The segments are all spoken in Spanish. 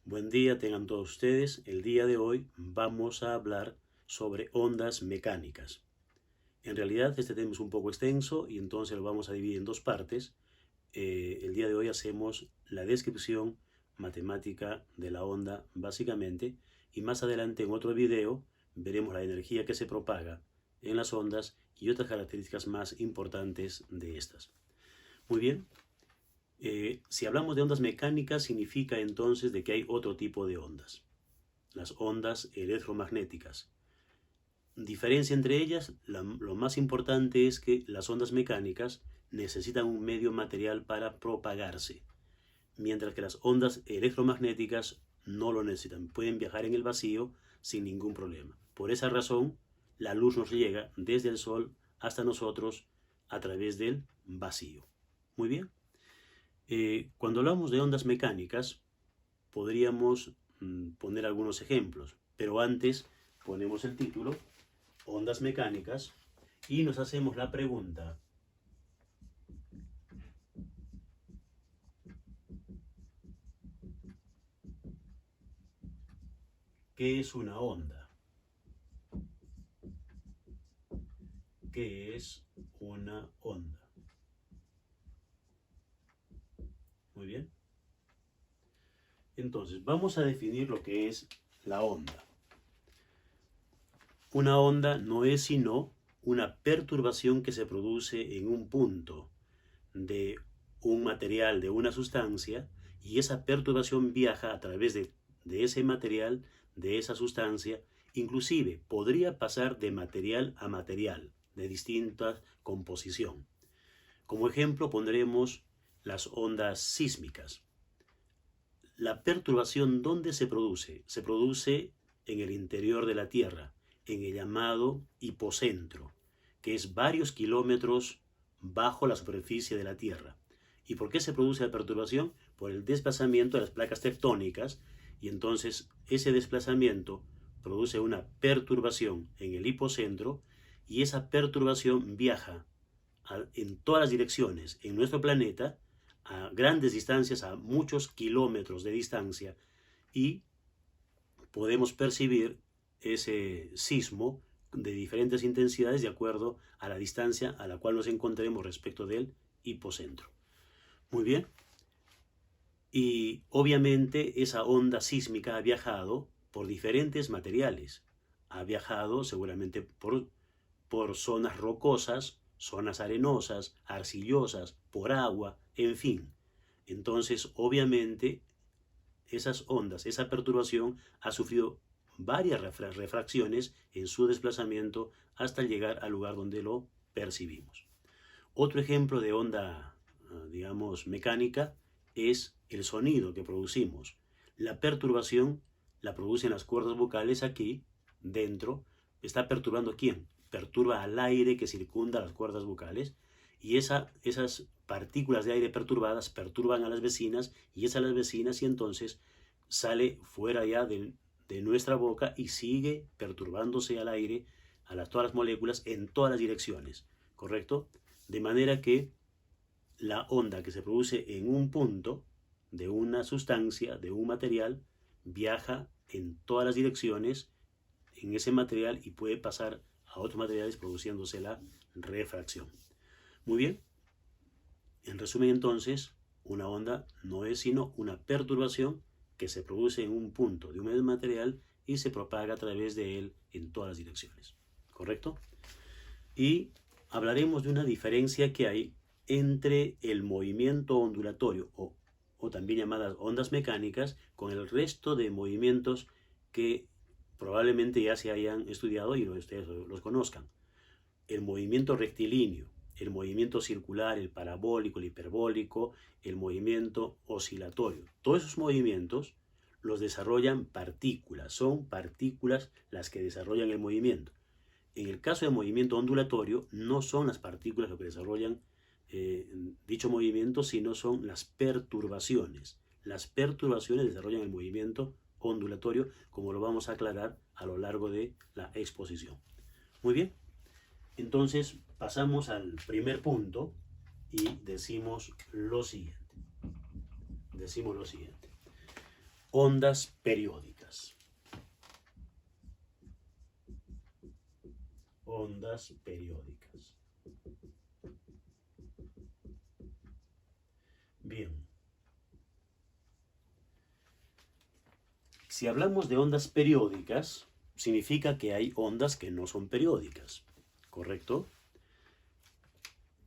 Buen día tengan todos ustedes. El día de hoy vamos a hablar sobre ondas mecánicas. En realidad este tema es un poco extenso y entonces lo vamos a dividir en dos partes. El día de hoy hacemos la descripción matemática de la onda básicamente y más adelante en otro video veremos la energía que se propaga en las ondas y otras características más importantes de estas. Muy bien. Si hablamos de ondas mecánicas, significa entonces de que hay otro tipo de ondas, las ondas electromagnéticas. Diferencia entre ellas, lo más importante es que las ondas mecánicas necesitan un medio material para propagarse, mientras que las ondas electromagnéticas no lo necesitan, pueden viajar en el vacío sin ningún problema. Por esa razón, la luz nos llega desde el Sol hasta nosotros a través del vacío. Muy bien. Cuando hablamos de ondas mecánicas, podríamos poner algunos ejemplos, pero antes ponemos el título, ondas mecánicas, y nos hacemos la pregunta, ¿qué es una onda? ¿Qué es una onda? Muy bien. Entonces, vamos a definir lo que es la onda. Una onda no es sino una perturbación que se produce en un punto de un material, de una sustancia, y esa perturbación viaja a través de ese material, de esa sustancia, inclusive podría pasar de material a material, de distinta composición. Como ejemplo pondremos las ondas sísmicas. La perturbación, ¿dónde se produce? Se produce en el interior de la Tierra, en el llamado hipocentro, que es varios kilómetros bajo la superficie de la Tierra. ¿Y por qué se produce la perturbación? Por el desplazamiento de las placas tectónicas, y entonces ese desplazamiento produce una perturbación en el hipocentro, y esa perturbación viaja en todas las direcciones en nuestro planeta, a grandes distancias, a muchos kilómetros de distancia, y podemos percibir ese sismo de diferentes intensidades de acuerdo a la distancia a la cual nos encontremos respecto del hipocentro. Muy bien. Y obviamente esa onda sísmica ha viajado por diferentes materiales. Ha viajado seguramente por zonas rocosas, zonas arenosas, arcillosas, por agua, en fin. Entonces, obviamente, esas ondas, esa perturbación ha sufrido varias refracciones en su desplazamiento hasta llegar al lugar donde lo percibimos. Otro ejemplo de onda, digamos, mecánica es el sonido que producimos. La perturbación la producen las cuerdas vocales aquí, dentro. ¿Está perturbando quién? Perturba al aire que circunda las cuerdas vocales, y esas partículas de aire perturbadas perturban a las vecinas, y es a las vecinas, y entonces sale fuera ya de nuestra boca y sigue perturbándose al aire, todas las moléculas en todas las direcciones, ¿correcto? De manera que la onda que se produce en un punto de una sustancia, de un material, viaja en todas las direcciones en ese material y puede pasar a otros materiales produciéndose la refracción. Muy bien. En resumen, entonces, una onda no es sino una perturbación que se produce en un punto de un medio material y se propaga a través de él en todas las direcciones. ¿Correcto? Y hablaremos de una diferencia que hay entre el movimiento ondulatorio o también llamadas ondas mecánicas con el resto de movimientos que probablemente ya se hayan estudiado y ustedes los conozcan. El movimiento rectilíneo, el movimiento circular, el parabólico, el hiperbólico, el movimiento oscilatorio. Todos esos movimientos los desarrollan partículas, son partículas las que desarrollan el movimiento. En el caso del movimiento ondulatorio, no son las partículas lo que desarrollan dicho movimiento, sino son las perturbaciones. Las perturbaciones desarrollan el movimiento ondulatorio, como lo vamos a aclarar a lo largo de la exposición. Muy bien. Entonces pasamos al primer punto y decimos lo siguiente. ondas periódicas. Ondas periódicas. Bien. Si hablamos de ondas periódicas, significa que hay ondas que no son periódicas, ¿correcto?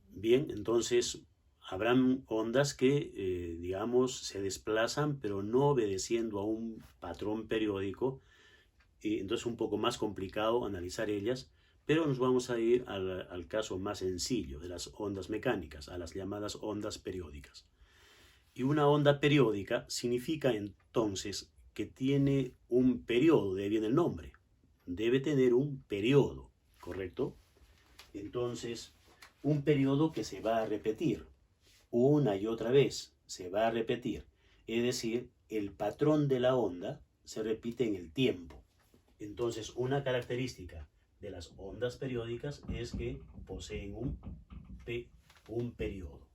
Bien, entonces habrán ondas que, digamos, se desplazan, pero no obedeciendo a un patrón periódico, y entonces es un poco más complicado analizar ellas, pero nos vamos a ir al caso más sencillo de las ondas mecánicas, a las llamadas ondas periódicas. Y una onda periódica significa entonces que tiene un periodo, de ahí viene el nombre, debe tener un periodo, ¿correcto? Entonces, un periodo que se va a repetir una y otra vez, se va a repetir, es decir, el patrón de la onda se repite en el tiempo. Entonces, una característica de las ondas periódicas es que poseen un periodo,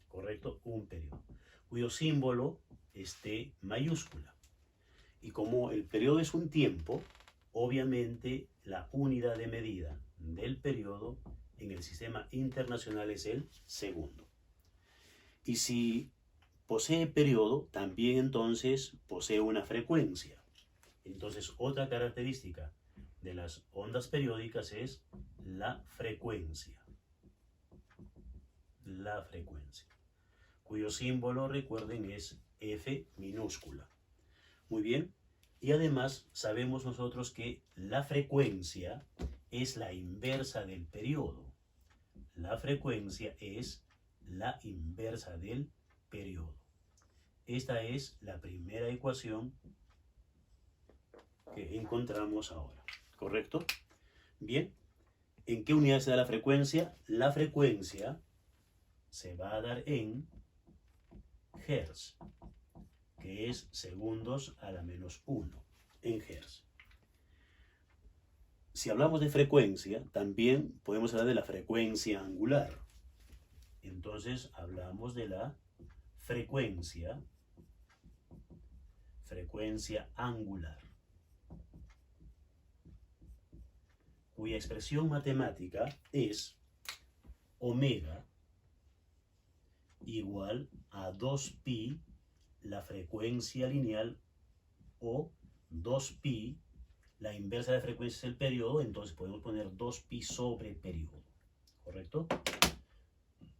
¿correcto? Un periodo, cuyo símbolo es T mayúscula. Y como el periodo es un tiempo, obviamente la unidad de medida del periodo en el sistema internacional es el segundo. Y si posee periodo, también entonces posee una frecuencia. Entonces, otra característica de las ondas periódicas es la frecuencia. La frecuencia, cuyo símbolo, recuerden, es F minúscula. Muy bien, y además sabemos nosotros que la frecuencia es la inversa del periodo. La frecuencia es la inversa del periodo. Esta es la primera ecuación que encontramos ahora, ¿correcto? Bien, ¿en qué unidad se da la frecuencia? La frecuencia se va a dar en hertz, que es segundos a la menos 1 en hertz. Si hablamos de frecuencia, también podemos hablar de la frecuencia angular. Entonces hablamos de la frecuencia angular, cuya expresión matemática es omega igual a 2pi la frecuencia lineal, o 2pi, la inversa de frecuencia es el periodo, entonces podemos poner 2pi sobre periodo, ¿correcto?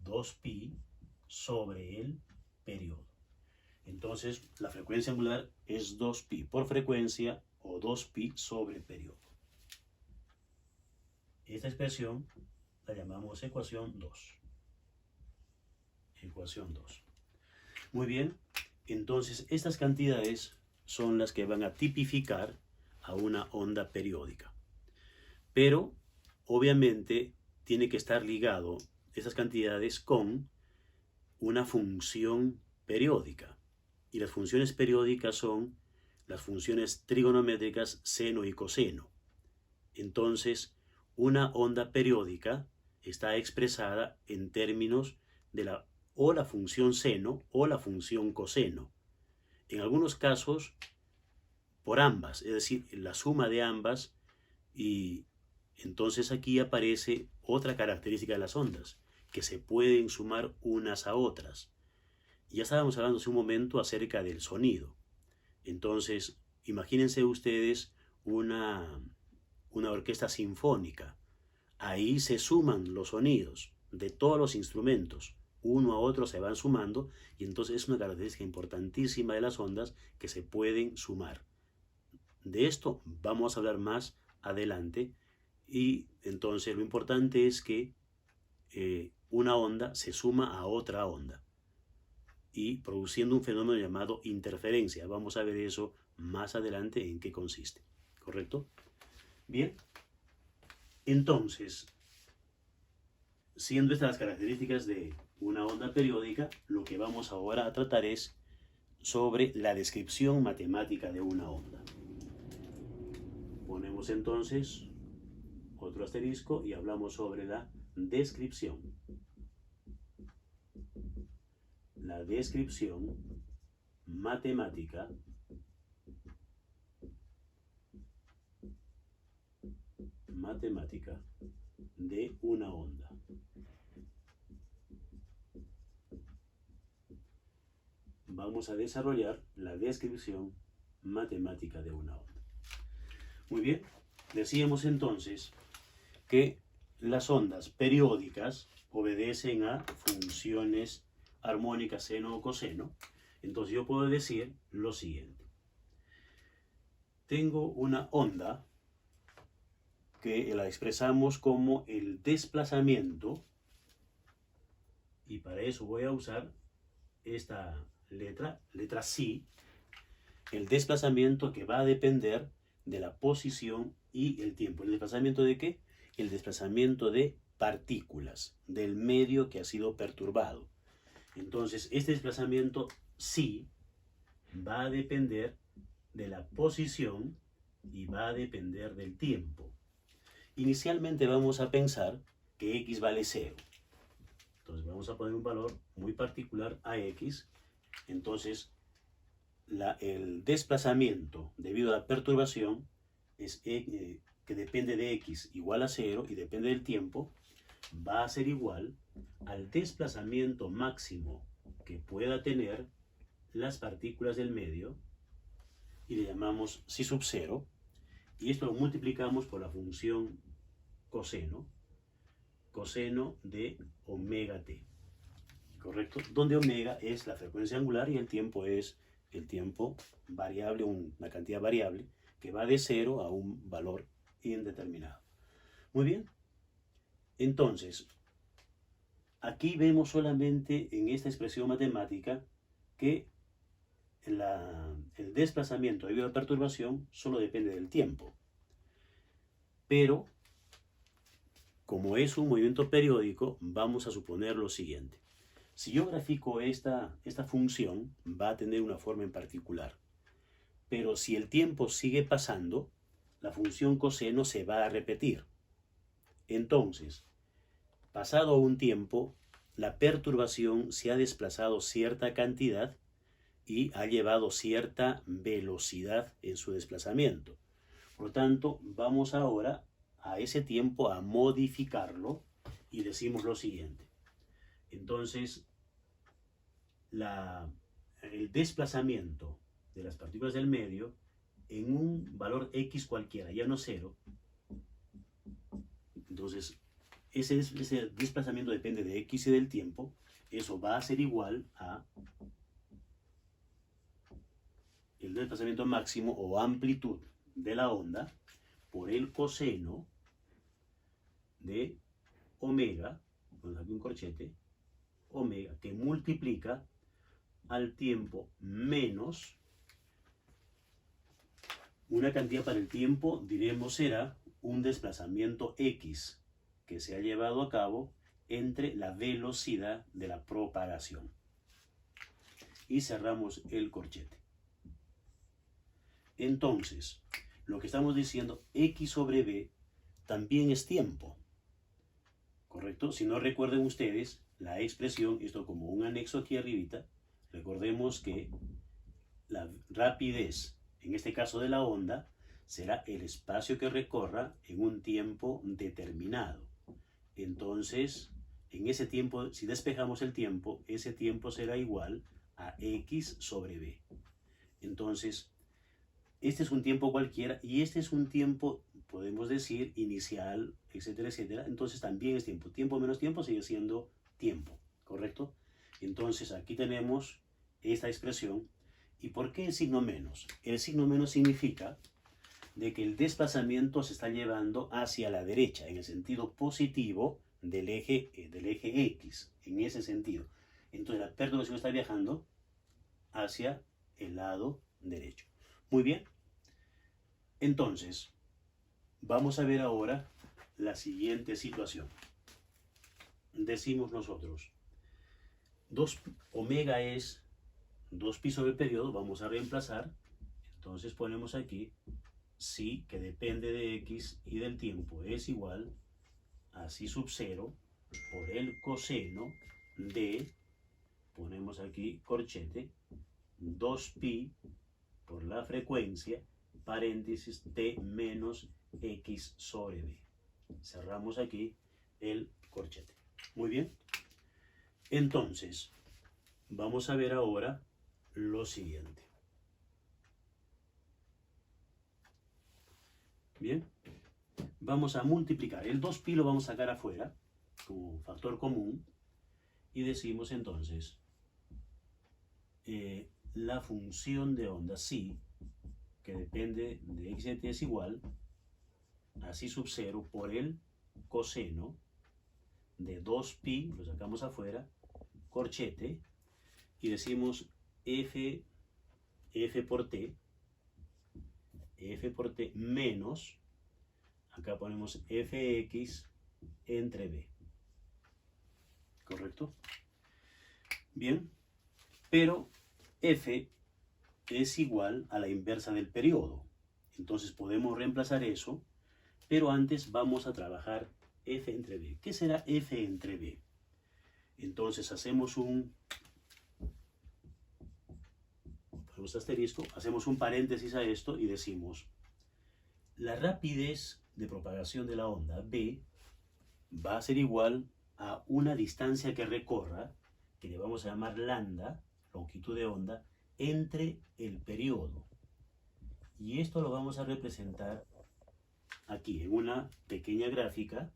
2pi sobre el periodo. Entonces la frecuencia angular es 2pi por frecuencia o 2pi sobre periodo. Esta expresión la llamamos ecuación 2. Ecuación 2. Muy bien, entonces estas cantidades son las que van a tipificar a una onda periódica. Pero, obviamente, tiene que estar ligado esas cantidades con una función periódica. Y las funciones periódicas son las funciones trigonométricas seno y coseno. Entonces, una onda periódica está expresada en términos de o la función seno o la función coseno. En algunos casos, por ambas, es decir, la suma de ambas, y entonces aquí aparece otra característica de las ondas, que se pueden sumar unas a otras. Ya estábamos hablando hace un momento acerca del sonido. Entonces, imagínense ustedes una orquesta sinfónica. Ahí se suman los sonidos de todos los instrumentos. Uno a otro se van sumando, y entonces es una característica importantísima de las ondas que se pueden sumar. De esto vamos a hablar más adelante, y entonces lo importante es que una onda se suma a otra onda y produciendo un fenómeno llamado interferencia. Vamos a ver eso más adelante en qué consiste, ¿correcto? Bien, entonces, siendo estas las características de una onda periódica, lo que vamos ahora a tratar es sobre la descripción matemática de una onda. Ponemos entonces otro asterisco y hablamos sobre la descripción. La descripción matemática matemática de una onda. Vamos a desarrollar la descripción matemática de una onda. Muy bien, decíamos entonces que las ondas periódicas obedecen a funciones armónicas seno o coseno. Entonces yo puedo decir lo siguiente. Tengo una onda que la expresamos como el desplazamiento, y para eso voy a usar esta letra psi, el desplazamiento que va a depender de la posición y el tiempo. ¿El desplazamiento de qué? El desplazamiento de partículas del medio que ha sido perturbado. Entonces, este desplazamiento psi va a depender de la posición y va a depender del tiempo. Inicialmente vamos a pensar que x vale 0. Entonces vamos a poner un valor muy particular a x. Entonces el desplazamiento debido a la perturbación es que depende de x igual a 0 y depende del tiempo, va a ser igual al desplazamiento máximo que pueda tener las partículas del medio, y le llamamos psi sub 0, y esto lo multiplicamos por la función coseno de omega t, ¿correcto? Donde omega es la frecuencia angular y el tiempo es el tiempo variable, una cantidad variable que va de 0 a un valor indeterminado. Muy bien, entonces aquí vemos solamente en esta expresión matemática que el desplazamiento debido a la perturbación solo depende del tiempo. Pero, como es un movimiento periódico, vamos a suponer lo siguiente. Si yo grafico esta función, va a tener una forma en particular. Pero si el tiempo sigue pasando, la función coseno se va a repetir. Entonces, pasado un tiempo, la perturbación se ha desplazado cierta cantidad y ha llevado cierta velocidad en su desplazamiento. Por lo tanto, vamos ahora a ese tiempo a modificarlo y decimos lo siguiente. Entonces, el desplazamiento de las partículas del medio en un valor x cualquiera, ya no 0. Entonces, ese desplazamiento depende de x y del tiempo. Eso va a ser igual a el desplazamiento máximo o amplitud de la onda por el coseno de omega, ponemos aquí un corchete, omega, que multiplica al tiempo menos una cantidad para el tiempo, diremos será un desplazamiento x que se ha llevado a cabo entre la velocidad de la propagación. Y cerramos el corchete. Entonces, lo que estamos diciendo, x sobre b también es tiempo, ¿correcto? Si no recuerden ustedes la expresión, esto como un anexo aquí arribita, recordemos que la rapidez, en este caso de la onda, será el espacio que recorra en un tiempo determinado. Entonces, en ese tiempo, si despejamos el tiempo, ese tiempo será igual a x sobre b. Entonces, este es un tiempo cualquiera y este es un tiempo, podemos decir, inicial, etcétera, etcétera. Entonces también es tiempo. Tiempo menos tiempo sigue siendo tiempo, ¿correcto? Entonces aquí tenemos esta expresión. ¿Y por qué el signo menos? El signo menos significa de que el desplazamiento se está llevando hacia la derecha, en el sentido positivo del eje X, en ese sentido. Entonces la perturbación está viajando hacia el lado derecho. Muy bien. Entonces, vamos a ver ahora la siguiente situación. Decimos nosotros, omega es 2pi sobre el periodo, vamos a reemplazar. Entonces ponemos aquí psi, que depende de x y del tiempo, es igual a psi sub 0 por el coseno de, ponemos aquí corchete, 2pi por la frecuencia, paréntesis, t menos x sobre b. Cerramos aquí el corchete. Muy bien. Entonces, vamos a ver ahora lo siguiente. Bien. Vamos a multiplicar. El 2pi lo vamos a sacar afuera como factor común. Y decimos entonces la función de onda psi, que depende de x de t, es igual a psi sub 0 por el coseno de 2pi, lo sacamos afuera, corchete, y decimos f por t menos, acá ponemos fx entre b. ¿Correcto? Bien, pero f es igual a la inversa del periodo. Entonces podemos reemplazar eso, pero antes vamos a trabajar f entre b. ¿Qué será f entre b? Entonces hacemos un asterisco, hacemos un paréntesis a esto y decimos la rapidez de propagación de la onda b va a ser igual a una distancia que recorra, que le vamos a llamar lambda, longitud de onda, entre el periodo. Y esto lo vamos a representar aquí en una pequeña gráfica.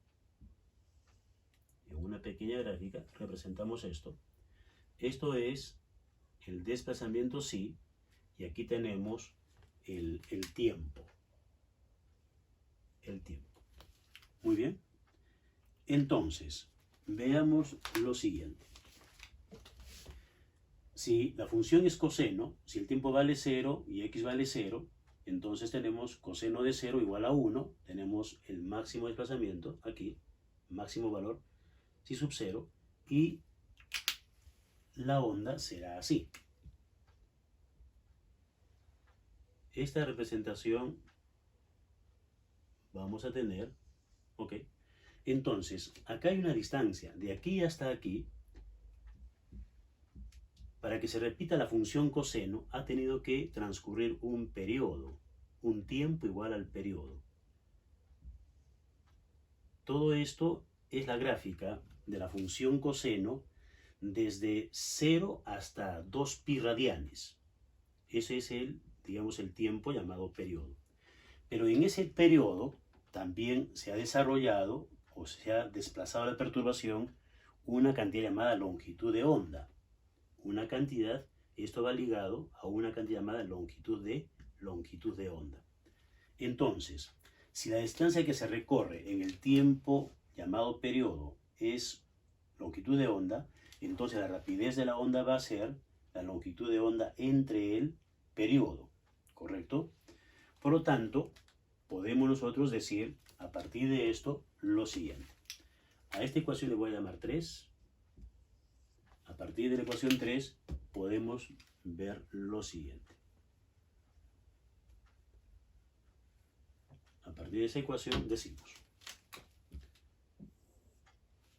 En una pequeña gráfica representamos esto. Esto es el desplazamiento psi, y aquí tenemos el tiempo. El tiempo. Muy bien. Entonces, veamos lo siguiente. Si la función es coseno, si el tiempo vale 0 y x vale 0, entonces tenemos coseno de 0 igual a 1, tenemos el máximo desplazamiento aquí, máximo valor, psi sub 0, y la onda será así. Esta representación vamos a tener, ok. Entonces, acá hay una distancia, de aquí hasta aquí. Para que se repita la función coseno, ha tenido que transcurrir un periodo, un tiempo igual al periodo. Todo esto es la gráfica de la función coseno desde 0 hasta 2pi radianes. Ese es digamos, el tiempo llamado periodo. Pero en ese periodo también se ha desarrollado o se ha desplazado la perturbación una cantidad llamada longitud de onda. Una cantidad, esto va ligado a una cantidad llamada longitud de onda. Entonces, si la distancia que se recorre en el tiempo llamado periodo es longitud de onda, entonces la rapidez de la onda va a ser la longitud de onda entre el periodo, ¿correcto? Por lo tanto, podemos nosotros decir a partir de esto lo siguiente. A esta ecuación le voy a llamar 3. A partir de la ecuación 3 podemos ver lo siguiente. A partir de esa ecuación decimos.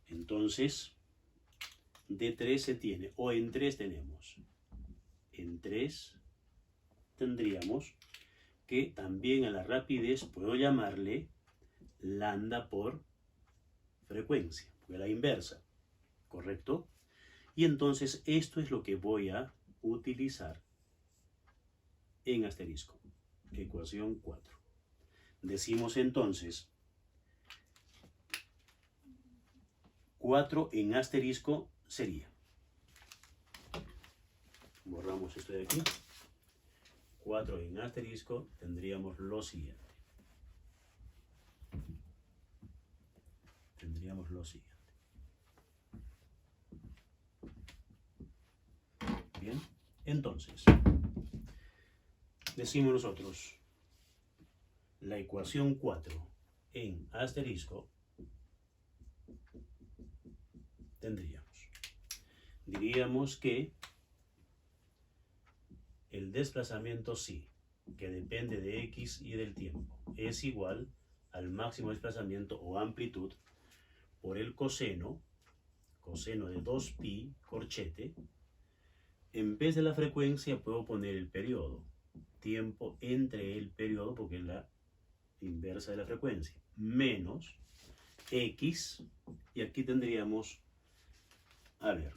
Entonces, de 3 se tiene, o en 3 tenemos. En 3 tendríamos que también a la rapidez puedo llamarle lambda por frecuencia, porque es la inversa, ¿correcto? Y entonces esto es lo que voy a utilizar en asterisco. Ecuación 4. Decimos entonces 4 en asterisco sería. Borramos esto de aquí. 4 en asterisco tendríamos lo siguiente. Bien, entonces, decimos nosotros, la ecuación 4 en asterisco diríamos que el desplazamiento psi, que depende de x y del tiempo, es igual al máximo desplazamiento o amplitud por el coseno de 2pi corchete. En vez de la frecuencia puedo poner el periodo, tiempo entre el periodo, porque es inversa de la frecuencia, menos X, y aquí tendríamos, a ver,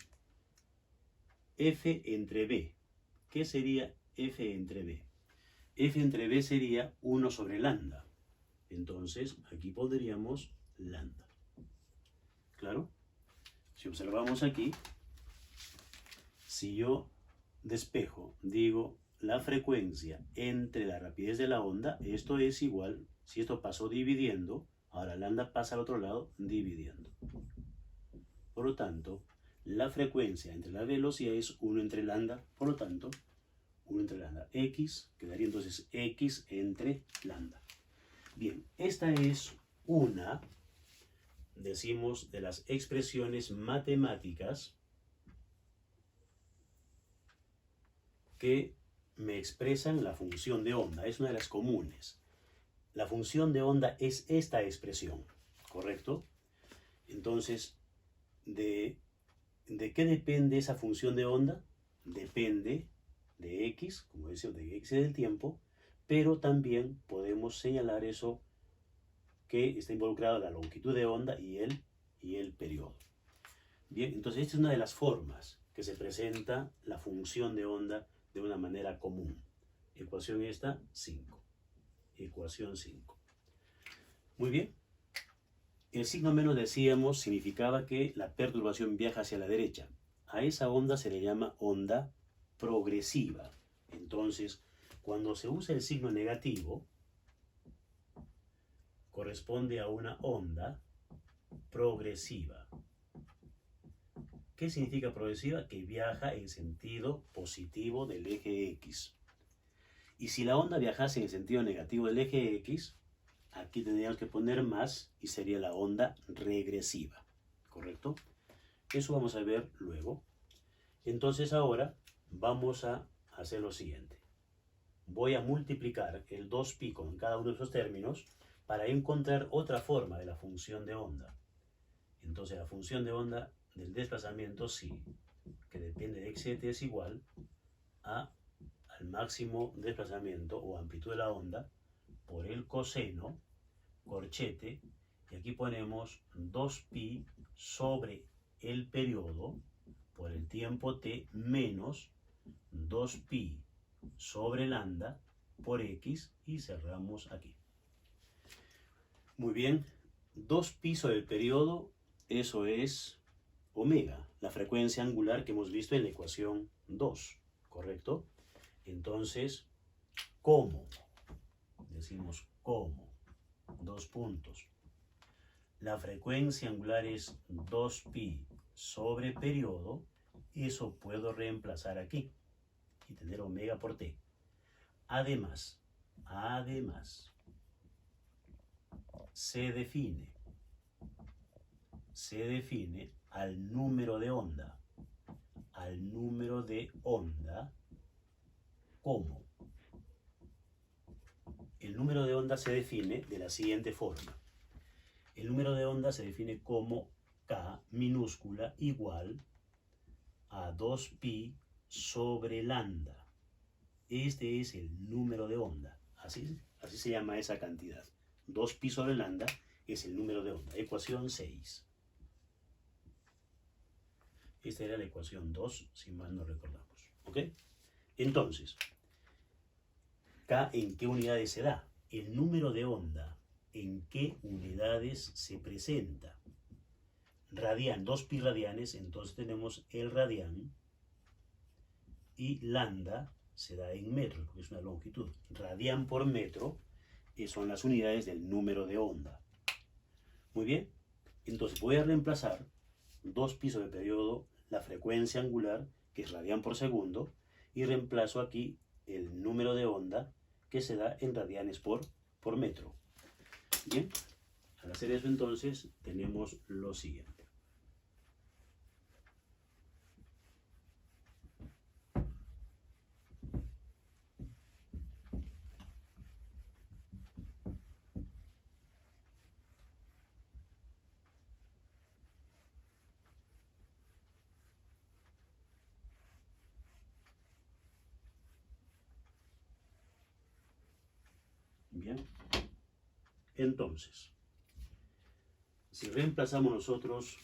F entre B. ¿Qué sería F entre B? F entre B sería 1 sobre lambda. Entonces, aquí pondríamos lambda. ¿Claro? Si observamos aquí, si yo despejo, digo, la frecuencia entre la rapidez de la onda, esto es igual, si esto pasó dividiendo, ahora lambda pasa al otro lado dividiendo. Por lo tanto, la frecuencia entre la velocidad es 1 entre lambda, por lo tanto, 1 entre lambda. X quedaría entonces X entre lambda. Bien, esta es una, decimos, de las expresiones matemáticas que me expresan la función de onda. Es una de las comunes. La función de onda es esta expresión, ¿correcto? Entonces, ¿de qué depende esa función de onda? Depende de X, como decía, de X del tiempo, pero también podemos señalar eso que está involucrado la longitud de onda y el periodo. Bien, entonces esta es una de las formas que se presenta la función de onda de una manera común. Ecuación esta, 5. Ecuación 5. Muy bien. El signo menos, decíamos, significaba que la perturbación viaja hacia la derecha. A esa onda se le llama onda progresiva. Entonces, cuando se usa el signo negativo, corresponde a una onda progresiva. ¿Qué significa progresiva? Que viaja en sentido positivo del eje X. Y si la onda viajase en sentido negativo del eje X, aquí tendríamos que poner más y sería la onda regresiva. ¿Correcto? Eso vamos a ver luego. Entonces ahora vamos a hacer lo siguiente. Voy a multiplicar el 2pi con cada uno de esos términos para encontrar otra forma de la función de onda. Entonces la función de onda del desplazamiento sí, que depende de xz, es igual al máximo desplazamiento o amplitud de la onda por el coseno, corchete, y aquí ponemos 2pi sobre el periodo por el tiempo t menos 2pi sobre lambda por x y cerramos aquí. Muy bien, 2pi sobre el periodo, eso es omega, la frecuencia angular que hemos visto en la ecuación 2, ¿correcto? Entonces, ¿cómo? Decimos ¿cómo? 2 puntos. La frecuencia angular es 2pi sobre periodo, eso puedo reemplazar aquí y tener omega por t. Además, se define al número de onda, ¿cómo? El número de onda se define de la siguiente forma. El número de onda se define como K minúscula igual a 2pi sobre lambda. Este es el número de onda. Así se llama esa cantidad. 2pi sobre lambda es el número de onda. Ecuación 6. Esta era la ecuación 2, si mal no recordamos. ¿Ok? Entonces, K, ¿en qué unidades se da? El número de onda, ¿en qué unidades se presenta? Radian, 2pi radianes, entonces tenemos el radian. Y lambda se da en metros, porque es una longitud. Radian por metro son las unidades del número de onda. Muy bien, entonces voy a reemplazar 2pi sobre el periodo, la frecuencia angular, que es radian por segundo, y reemplazo aquí el número de onda, que se da en radianes por metro. Bien, al hacer eso entonces tenemos lo siguiente. Bien. Entonces, si reemplazamos nosotros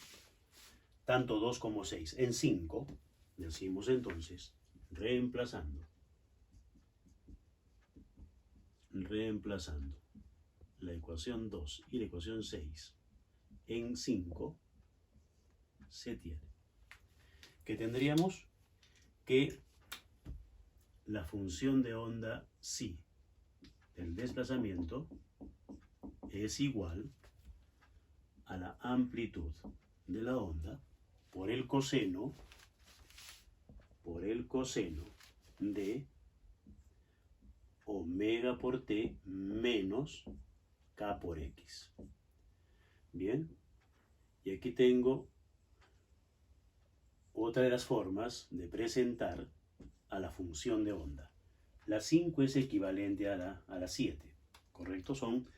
tanto 2 como 6 en 5, decimos entonces, reemplazando la ecuación 2 y la ecuación 6 en 5, se tiene que tendríamos que la función de onda psi del desplazamiento es igual a la amplitud de la onda por el coseno de omega por t menos k por x. Bien, y aquí tengo otra de las formas de presentar a la función de onda. La 5 es equivalente a la 7, ¿correcto? Son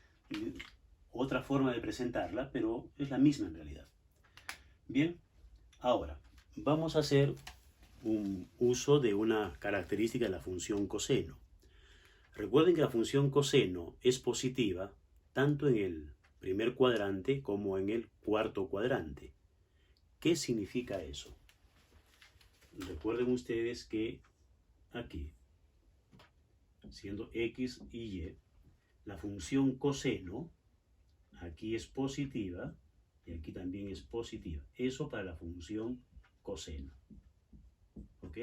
otra forma de presentarla, pero es la misma en realidad. Bien, ahora vamos a hacer un uso de una característica de la función coseno. Recuerden que la función coseno es positiva tanto en el primer cuadrante como en el cuarto cuadrante. ¿Qué significa eso? Recuerden ustedes que aquí, siendo x y y, la función coseno aquí es positiva y aquí también es positiva. Eso para la función coseno. ¿Ok?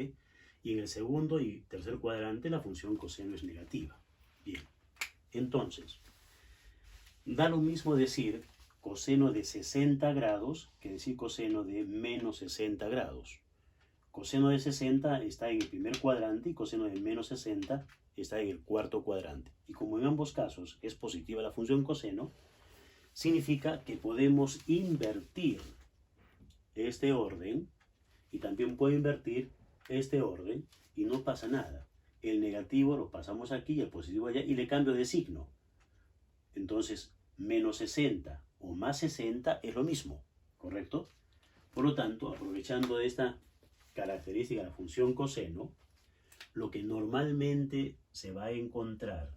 Y en el segundo y tercer cuadrante la función coseno es negativa. Bien, entonces, da lo mismo decir coseno de 60 grados que decir coseno de menos 60 grados. Coseno de 60 está en el primer cuadrante y coseno de menos 60 está en el cuarto cuadrante. Y como en ambos casos es positiva la función coseno, significa que podemos invertir este orden y también puedo invertir este orden y no pasa nada. El negativo lo pasamos aquí y el positivo allá y le cambio de signo. Entonces, menos 60 o más 60 es lo mismo, ¿correcto? Por lo tanto, aprovechando esta característica de la función coseno, lo que normalmente se va a encontrar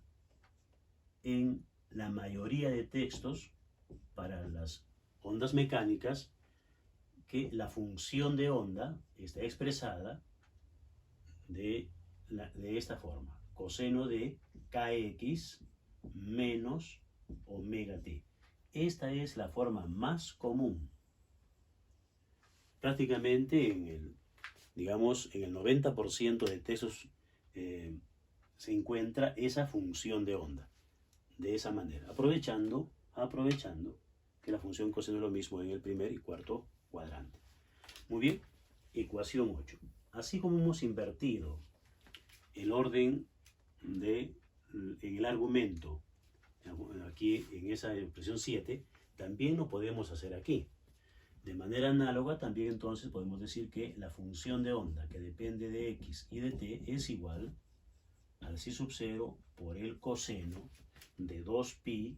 en la mayoría de textos para las ondas mecánicas, que la función de onda está expresada de esta forma: coseno de kx menos omega t. Esta es la forma más común. Prácticamente en el 90% de textos se encuentra esa función de onda de esa manera, aprovechando que la función coseno es lo mismo en el primer y cuarto cuadrante. Muy bien, ecuación 8. Así como hemos invertido el orden en el argumento aquí en esa expresión 7, también lo podemos hacer aquí. De manera análoga, también entonces podemos decir que la función de onda que depende de x y de t es igual al psi sub 0 por el coseno de 2pi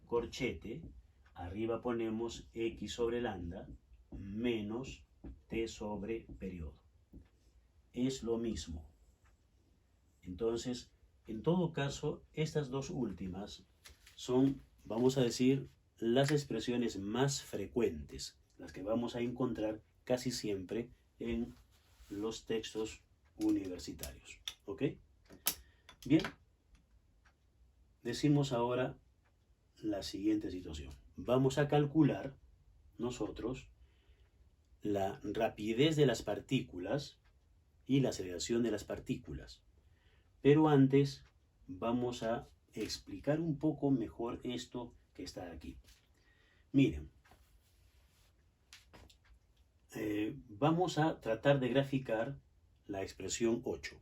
corchete, arriba ponemos x sobre lambda menos t sobre periodo. Es lo mismo. Entonces, en todo caso, estas dos últimas son, vamos a decir, las expresiones más frecuentes, las que vamos a encontrar casi siempre en los textos universitarios. ¿Ok? Bien, decimos ahora la siguiente situación. Vamos a calcular nosotros la rapidez de las partículas y la aceleración de las partículas. Pero antes vamos a explicar un poco mejor esto que está aquí. Miren, vamos a tratar de graficar la expresión 8,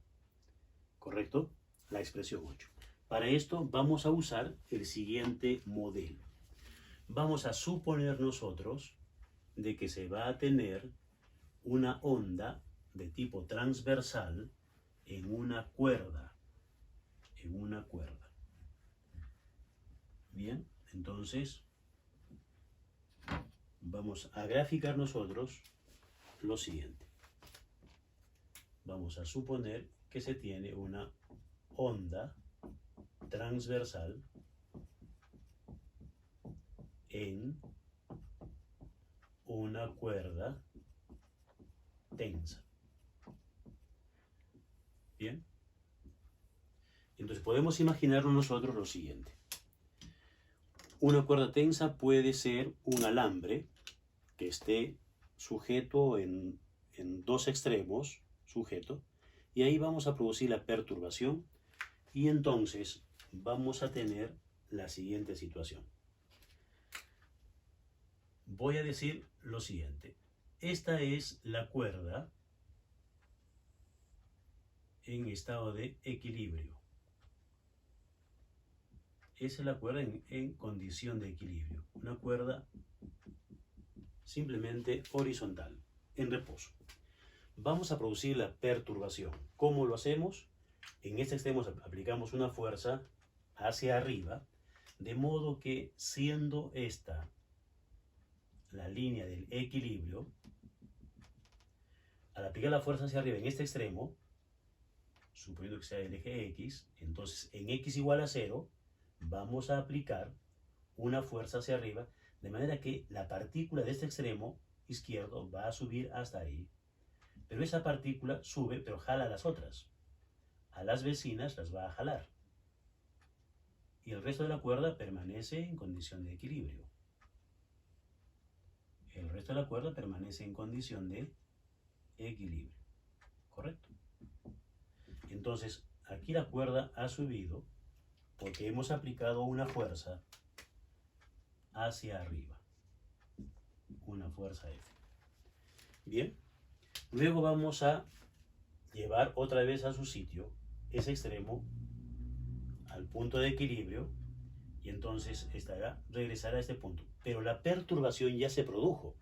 ¿correcto? La expresión 8. Para esto vamos a usar el siguiente modelo. Vamos a suponer nosotros de que se va a tener una onda de tipo transversal en una cuerda. Bien, entonces vamos a graficar nosotros lo siguiente. Vamos a suponer que se tiene una onda transversal en una cuerda tensa. Bien. Entonces podemos imaginarnos nosotros lo siguiente. Una cuerda tensa puede ser un alambre que esté sujeto en dos extremos, sujeto, y ahí vamos a producir la perturbación y entonces vamos a tener la siguiente situación. Voy a decir lo siguiente. Esta es la cuerda en estado de equilibrio. Esa es la cuerda en condición de equilibrio. Una cuerda simplemente horizontal, en reposo. Vamos a producir la perturbación. ¿Cómo lo hacemos? En este extremo aplicamos una fuerza hacia arriba, de modo que siendo esta la línea del equilibrio, al aplicar la fuerza hacia arriba en este extremo, suponiendo que sea el eje X, entonces en X igual a 0, vamos a aplicar una fuerza hacia arriba, de manera que la partícula de este extremo izquierdo va a subir hasta ahí. Pero esa partícula sube, pero jala a las otras. A las vecinas las va a jalar. Y el resto de la cuerda permanece en condición de equilibrio. El resto de la cuerda permanece en condición de equilibrio. ¿Correcto? Entonces, aquí la cuerda ha subido porque hemos aplicado una fuerza hacia arriba. Una fuerza F. Bien. Luego vamos a llevar otra vez a su sitio ese extremo al punto de equilibrio y entonces regresará a este punto. Pero la perturbación ya se produjo.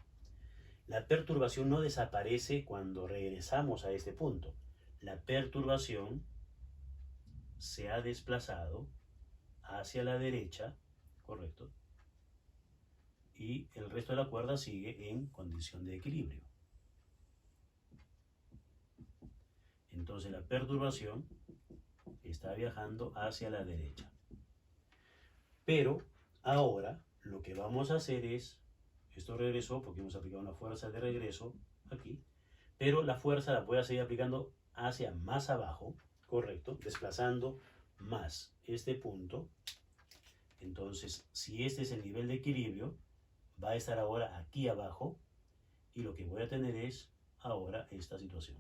La perturbación no desaparece cuando regresamos a este punto. La perturbación se ha desplazado hacia la derecha, correcto, y el resto de la cuerda sigue en condición de equilibrio. Entonces la perturbación está viajando hacia la derecha. Pero ahora lo que vamos a hacer es, esto regresó porque hemos aplicado una fuerza de regreso aquí, pero la fuerza la voy a seguir aplicando hacia más abajo, correcto, desplazando más este punto. Entonces, si este es el nivel de equilibrio, va a estar ahora aquí abajo y lo que voy a tener es ahora esta situación.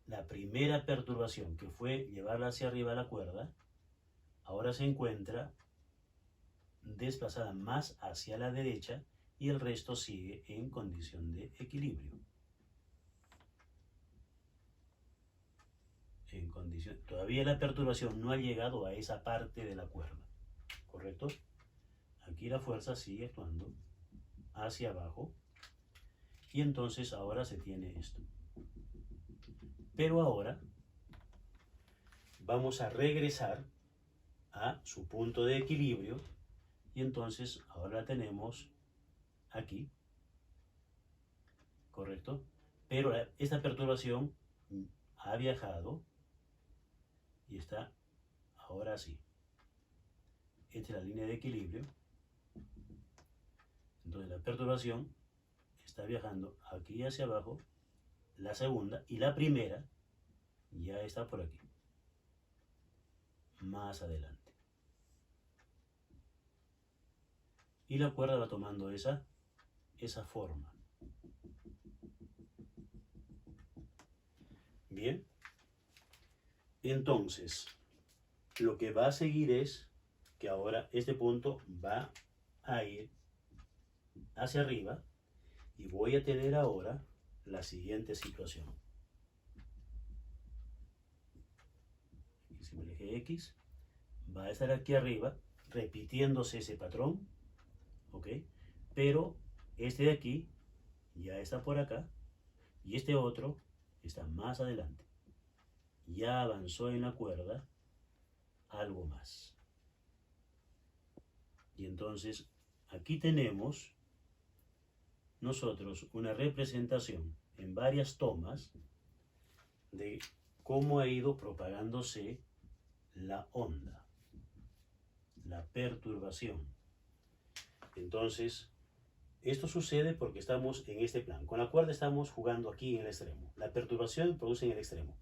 La primera perturbación, que fue llevarla hacia arriba la cuerda, ahora se encuentra desplazada más hacia la derecha y el resto sigue en condición de equilibrio. Todavía la perturbación no ha llegado a esa parte de la cuerda, ¿correcto? Aquí la fuerza sigue actuando hacia abajo y entonces ahora se tiene esto. Pero ahora vamos a regresar a su punto de equilibrio y entonces ahora la tenemos aquí, ¿correcto? Pero esta perturbación ha viajado y está ahora así. Esta es la línea de equilibrio. Entonces la perturbación está viajando aquí hacia abajo, la segunda, y la primera ya está por aquí, más adelante. Y la cuerda va tomando esa forma. Bien. Entonces, lo que va a seguir es que ahora este punto va a ir hacia arriba y voy a tener ahora la siguiente situación. Hicimos el eje X, va a estar aquí arriba repitiéndose ese patrón, ¿ok? Pero este de aquí ya está por acá y este otro está más adelante. Ya avanzó en la cuerda algo más. Y entonces aquí tenemos nosotros una representación en varias tomas de cómo ha ido propagándose la onda, la perturbación. Entonces, esto sucede porque estamos en este plan. Con la cuerda estamos jugando aquí en el extremo. La perturbación produce en el extremo.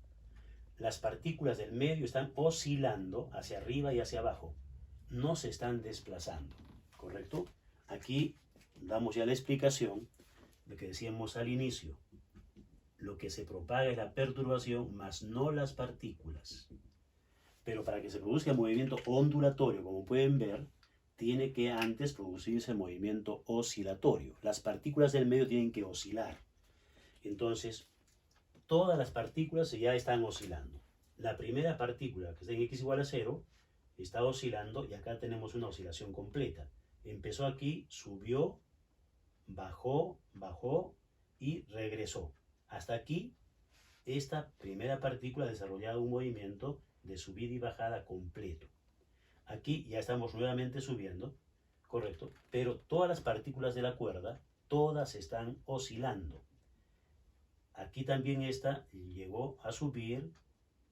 Las partículas del medio están oscilando hacia arriba y hacia abajo. No se están desplazando, ¿correcto? Aquí damos ya la explicación de que decíamos al inicio. Lo que se propaga es la perturbación, más no las partículas. Pero para que se produzca movimiento ondulatorio, como pueden ver, tiene que antes producirse movimiento oscilatorio. Las partículas del medio tienen que oscilar. Entonces, todas las partículas ya están oscilando. La primera partícula, que está en x igual a 0, está oscilando y acá tenemos una oscilación completa. Empezó aquí, subió, bajó, bajó y regresó. Hasta aquí, esta primera partícula ha desarrollado un movimiento de subida y bajada completo. Aquí ya estamos nuevamente subiendo, correcto, pero todas las partículas de la cuerda, todas están oscilando. Aquí también esta llegó a subir,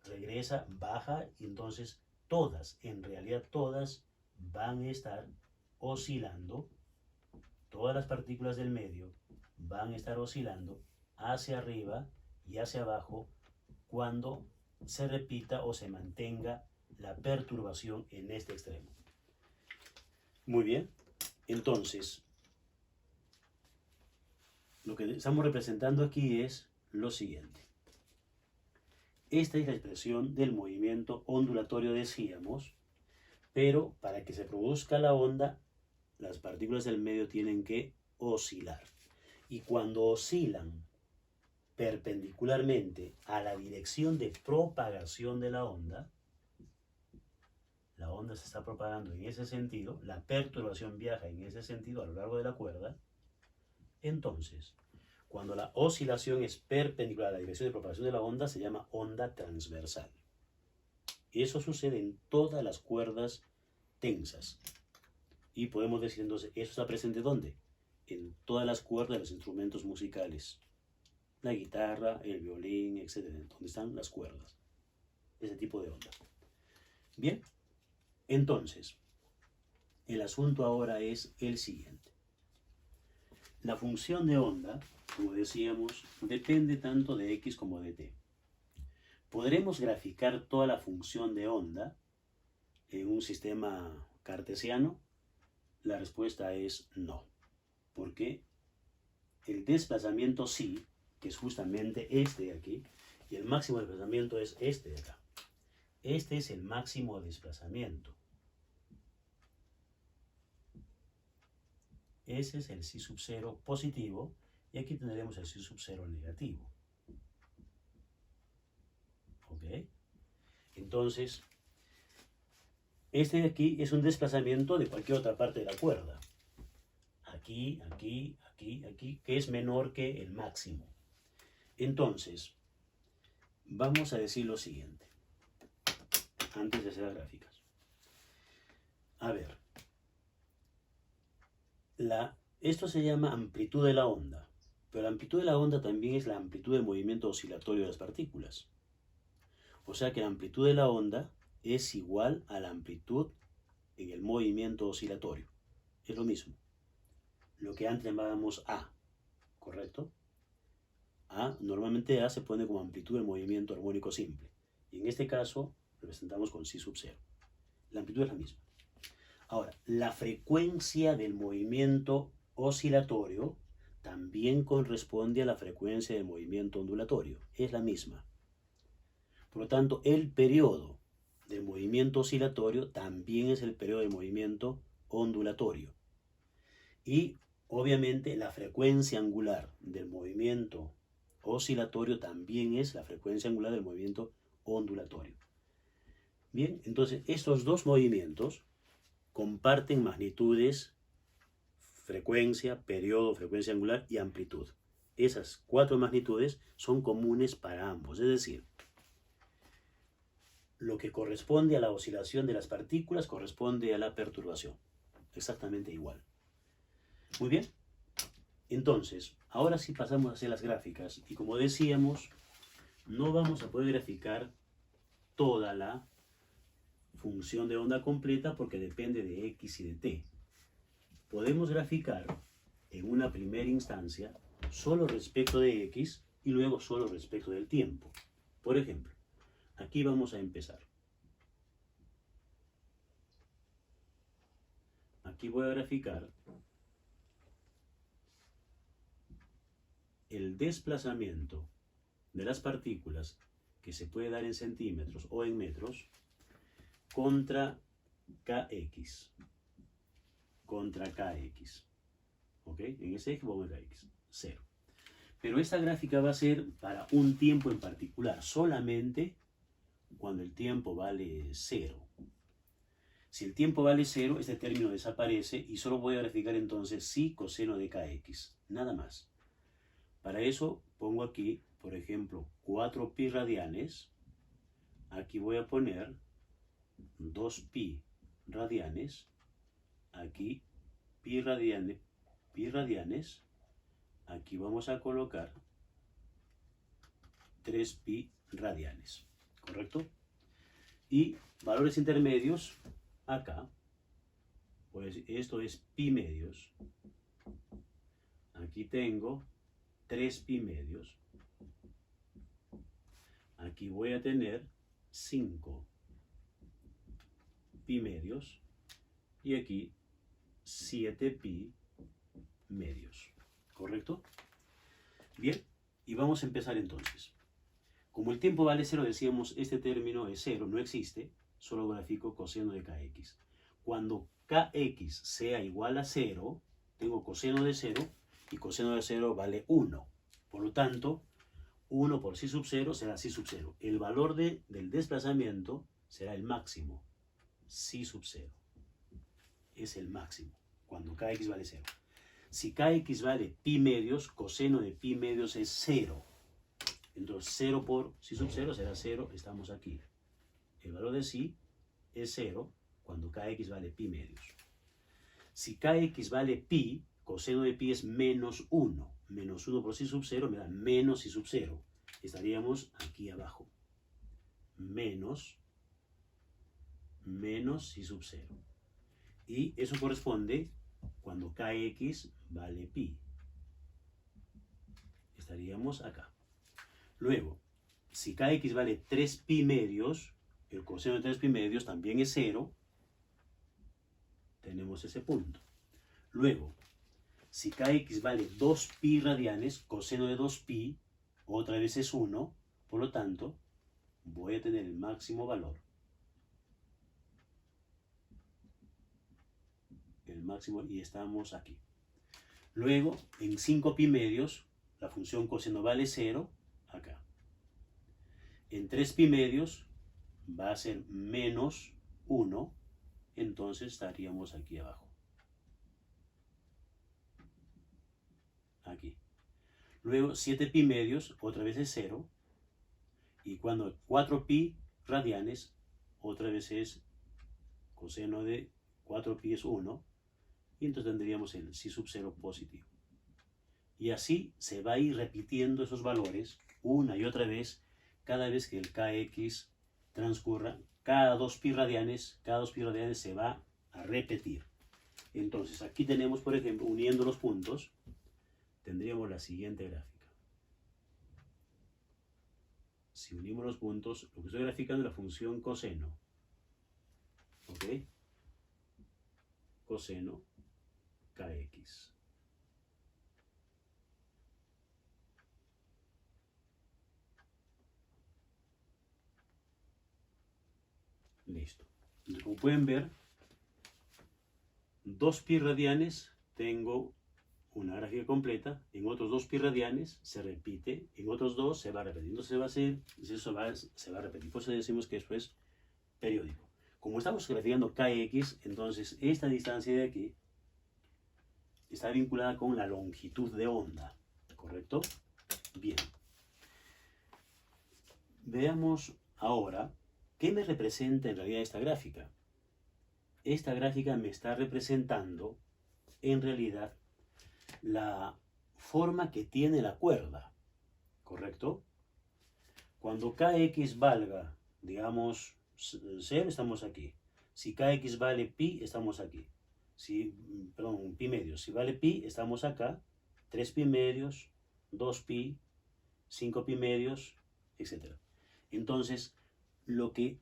regresa, baja, y entonces todas, en realidad todas, van a estar oscilando. Todas las partículas del medio van a estar oscilando hacia arriba y hacia abajo cuando se repita o se mantenga la perturbación en este extremo. Muy bien, entonces, lo que estamos representando aquí es lo siguiente. Esta es la expresión del movimiento ondulatorio, decíamos, pero para que se produzca la onda, las partículas del medio tienen que oscilar. Y cuando oscilan perpendicularmente a la dirección de propagación de la onda se está propagando en ese sentido, la perturbación viaja en ese sentido a lo largo de la cuerda, entonces, cuando la oscilación es perpendicular a la dirección de propagación de la onda, se llama onda transversal. Eso sucede en todas las cuerdas tensas. Y podemos decir entonces, ¿eso está presente dónde? En todas las cuerdas de los instrumentos musicales. La guitarra, el violín, etc. Donde están las cuerdas. Ese tipo de onda. Bien, entonces, el asunto ahora es el siguiente. La función de onda, como decíamos, depende tanto de x como de t. ¿Podremos graficar toda la función de onda en un sistema cartesiano? La respuesta es no. Porque el desplazamiento sí, que es justamente este de aquí, y el máximo desplazamiento es este de acá. Este es el máximo desplazamiento. Ese es el psi sub 0 positivo y aquí tendremos el psi sub 0 negativo. ¿Ok? Entonces, este de aquí es un desplazamiento de cualquier otra parte de la cuerda. Aquí, aquí, aquí, aquí, que es menor que el máximo. Entonces, vamos a decir lo siguiente, antes de hacer las gráficas. A ver, esto se llama amplitud de la onda, pero la amplitud de la onda también es la amplitud del movimiento oscilatorio de las partículas. O sea que la amplitud de la onda es igual a la amplitud en el movimiento oscilatorio. Es lo mismo. Lo que antes llamábamos A, ¿correcto? A, normalmente A se pone como amplitud del movimiento armónico simple. Y en este caso, representamos con psi sub 0. La amplitud es la misma. Ahora, la frecuencia del movimiento oscilatorio también corresponde a la frecuencia del movimiento ondulatorio. Es la misma. Por lo tanto, el periodo del movimiento oscilatorio también es el periodo del movimiento ondulatorio. Y, obviamente, la frecuencia angular del movimiento oscilatorio también es la frecuencia angular del movimiento ondulatorio. Bien, entonces estos dos movimientos comparten magnitudes, frecuencia, periodo, frecuencia angular y amplitud. Esas cuatro magnitudes son comunes para ambos, es decir, lo que corresponde a la oscilación de las partículas corresponde a la perturbación, exactamente igual. Muy bien, entonces, ahora sí pasamos a hacer las gráficas y como decíamos, no vamos a poder graficar toda la función de onda completa porque depende de x y de t. podemos graficar en una primera instancia solo respecto de x y luego solo respecto del tiempo. Por ejemplo, aquí vamos a empezar. Aquí voy a graficar el desplazamiento de las partículas que se puede dar en centímetros o en metros contra kx. Contra kx. ¿Ok? En ese eje vamos a kx. 0. Pero esta gráfica va a ser para un tiempo en particular, solamente cuando el tiempo vale 0. Si el tiempo vale 0, este término desaparece y solo voy a graficar entonces psi coseno de kx. Nada más. Para eso pongo aquí, por ejemplo, 4pi radianes. Aquí voy a poner 2pi radianes. Aquí pi radianes. Aquí vamos a colocar 3pi radianes. ¿Correcto? Y valores intermedios acá. Pues esto es pi medios. Aquí tengo 3pi medios. Aquí voy a tener 5pi medios. Y aquí 7pi medios. ¿Correcto? Bien, y vamos a empezar entonces. Como el tiempo vale 0, decíamos, este término es 0, no existe, solo grafico coseno de kx. Cuando kx sea igual a 0, tengo coseno de 0, y coseno de 0 vale 1. Por lo tanto, 1 por psi sub 0 será psi sub 0. El valor del desplazamiento será el máximo, psi sub 0. Es el máximo, cuando kx vale 0. Si kx vale pi medios, coseno de pi medios es 0. Entonces 0 por psi sub 0 será 0, estamos aquí. El valor de psi es 0 cuando kx vale pi medios. Si kx vale pi, coseno de pi es menos 1. Menos 1 por psi sub 0 me da menos psi sub 0. Estaríamos aquí abajo. Menos psi sub 0. Y eso corresponde cuando kx vale pi. Estaríamos acá. Luego, si kx vale 3pi medios, el coseno de 3pi medios también es 0. Tenemos ese punto. Luego, si kx vale 2pi radianes, coseno de 2pi, otra vez es 1. Por lo tanto, voy a tener el máximo valor. El máximo, y estamos aquí. Luego, en 5pi medios, la función coseno vale 0, acá. En 3pi medios va a ser menos 1, entonces estaríamos aquí abajo. Aquí. Luego 7pi medios, otra vez es 0, y cuando 4pi radianes, otra vez es coseno de 4pi es 1, y entonces tendríamos el psi sub 0 positivo. Y así se va a ir repitiendo esos valores una y otra vez, cada vez que el kx transcurra, cada 2pi radianes se va a repetir. Entonces aquí tenemos, por ejemplo, uniendo los puntos, tendríamos la siguiente gráfica. Si unimos los puntos, lo que estoy graficando es la función coseno. ¿Ok? Coseno kx. Listo. Entonces, como pueden ver, 2pi radianes tengo una gráfica completa, en otros 2pi radianes se repite, en otros 2 se va repitiendo, se va a hacer, se va a repetir. Por eso decimos que esto es periódico. Como estamos graficando kx, entonces esta distancia de aquí está vinculada con la longitud de onda, ¿correcto? Bien. Veamos ahora qué me representa en realidad esta gráfica. Esta gráfica me está representando en realidad la forma que tiene la cuerda, ¿correcto? Cuando kx valga, digamos, 0, estamos aquí. Si kx vale pi, estamos aquí. pi medios. Si vale pi, estamos acá, 3 pi medios, 2 pi, 5 pi medios, etc. Entonces,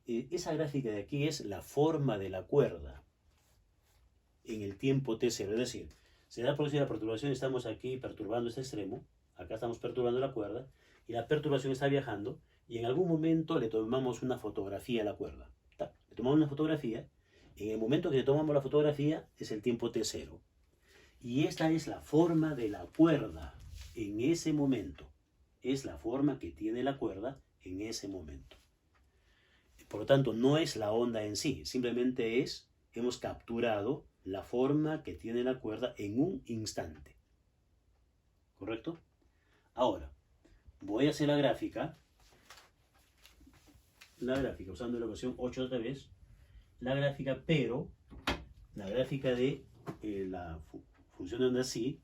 esa gráfica de aquí es la forma de la cuerda en el tiempo t0. Es decir, se da por la perturbación, estamos aquí perturbando este extremo, acá estamos perturbando la cuerda, y la perturbación está viajando, y en algún momento le tomamos una fotografía a la cuerda. Le tomamos una fotografía, en el momento que le tomamos la fotografía es el tiempo t0. Y esta es la forma de la cuerda en ese momento. Es la forma que tiene la cuerda en ese momento. Por lo tanto, no es la onda en sí, simplemente hemos capturado la forma que tiene la cuerda en un instante. ¿Correcto? Ahora, voy a hacer la gráfica usando la ecuación 8 otra vez, pero la gráfica de la función de onda sí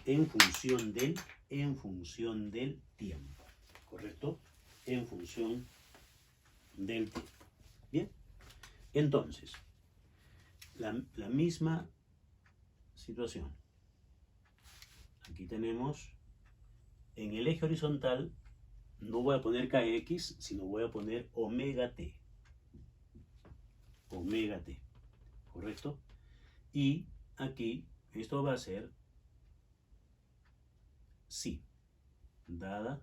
en función del tiempo, ¿correcto? En función del tiempo. Bien, entonces, la misma situación. Aquí tenemos, en el eje horizontal, no voy a poner kx, sino voy a poner omega t. Omega t, ¿correcto? Y aquí, esto va a ser psi, dada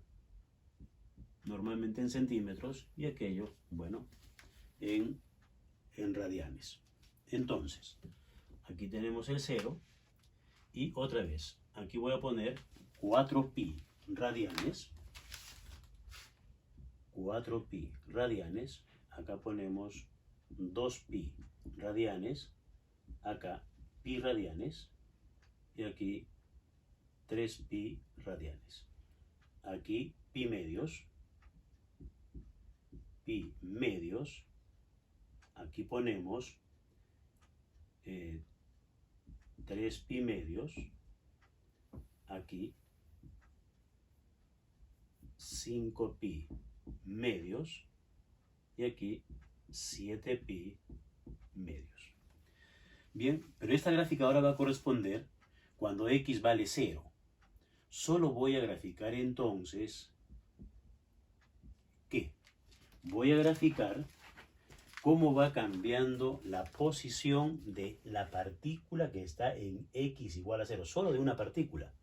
normalmente en centímetros, y aquello, bueno, en radianes. Entonces, aquí tenemos el 0, y otra vez, aquí voy a poner 4pi radianes, 4pi radianes, acá ponemos 2pi radianes, acá pi radianes, y aquí 3pi radianes. Aquí pi medios, aquí ponemos 3 pi medios, aquí 5 pi medios, y aquí 7 pi medios. Bien, pero esta gráfica ahora va a corresponder cuando x vale 0. Solo voy a graficar entonces, ¿qué? Voy a graficar cómo va cambiando la posición de la partícula que está en x igual a 0, solo de una partícula.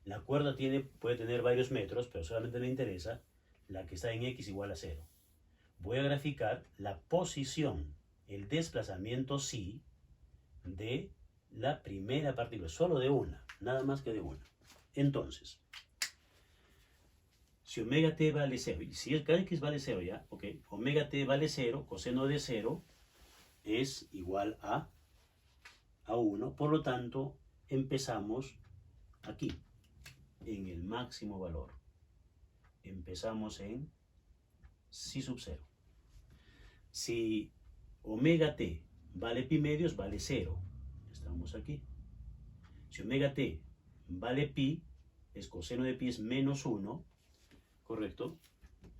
La cuerda puede tener varios metros, pero solamente me interesa la que está en x igual a 0. Voy a graficar la posición, el desplazamiento psi de la primera partícula, solo de una, nada más que de una. Entonces, si omega t vale 0, y si cada x vale 0 ya, ok, omega t vale 0, coseno de 0 es igual a 1, por lo tanto, empezamos aquí, en el máximo valor. Empezamos en psi sub 0. Si omega t vale pi medios, vale 0. Estamos aquí. Si omega t vale pi, es coseno de pi es menos 1, ¿correcto?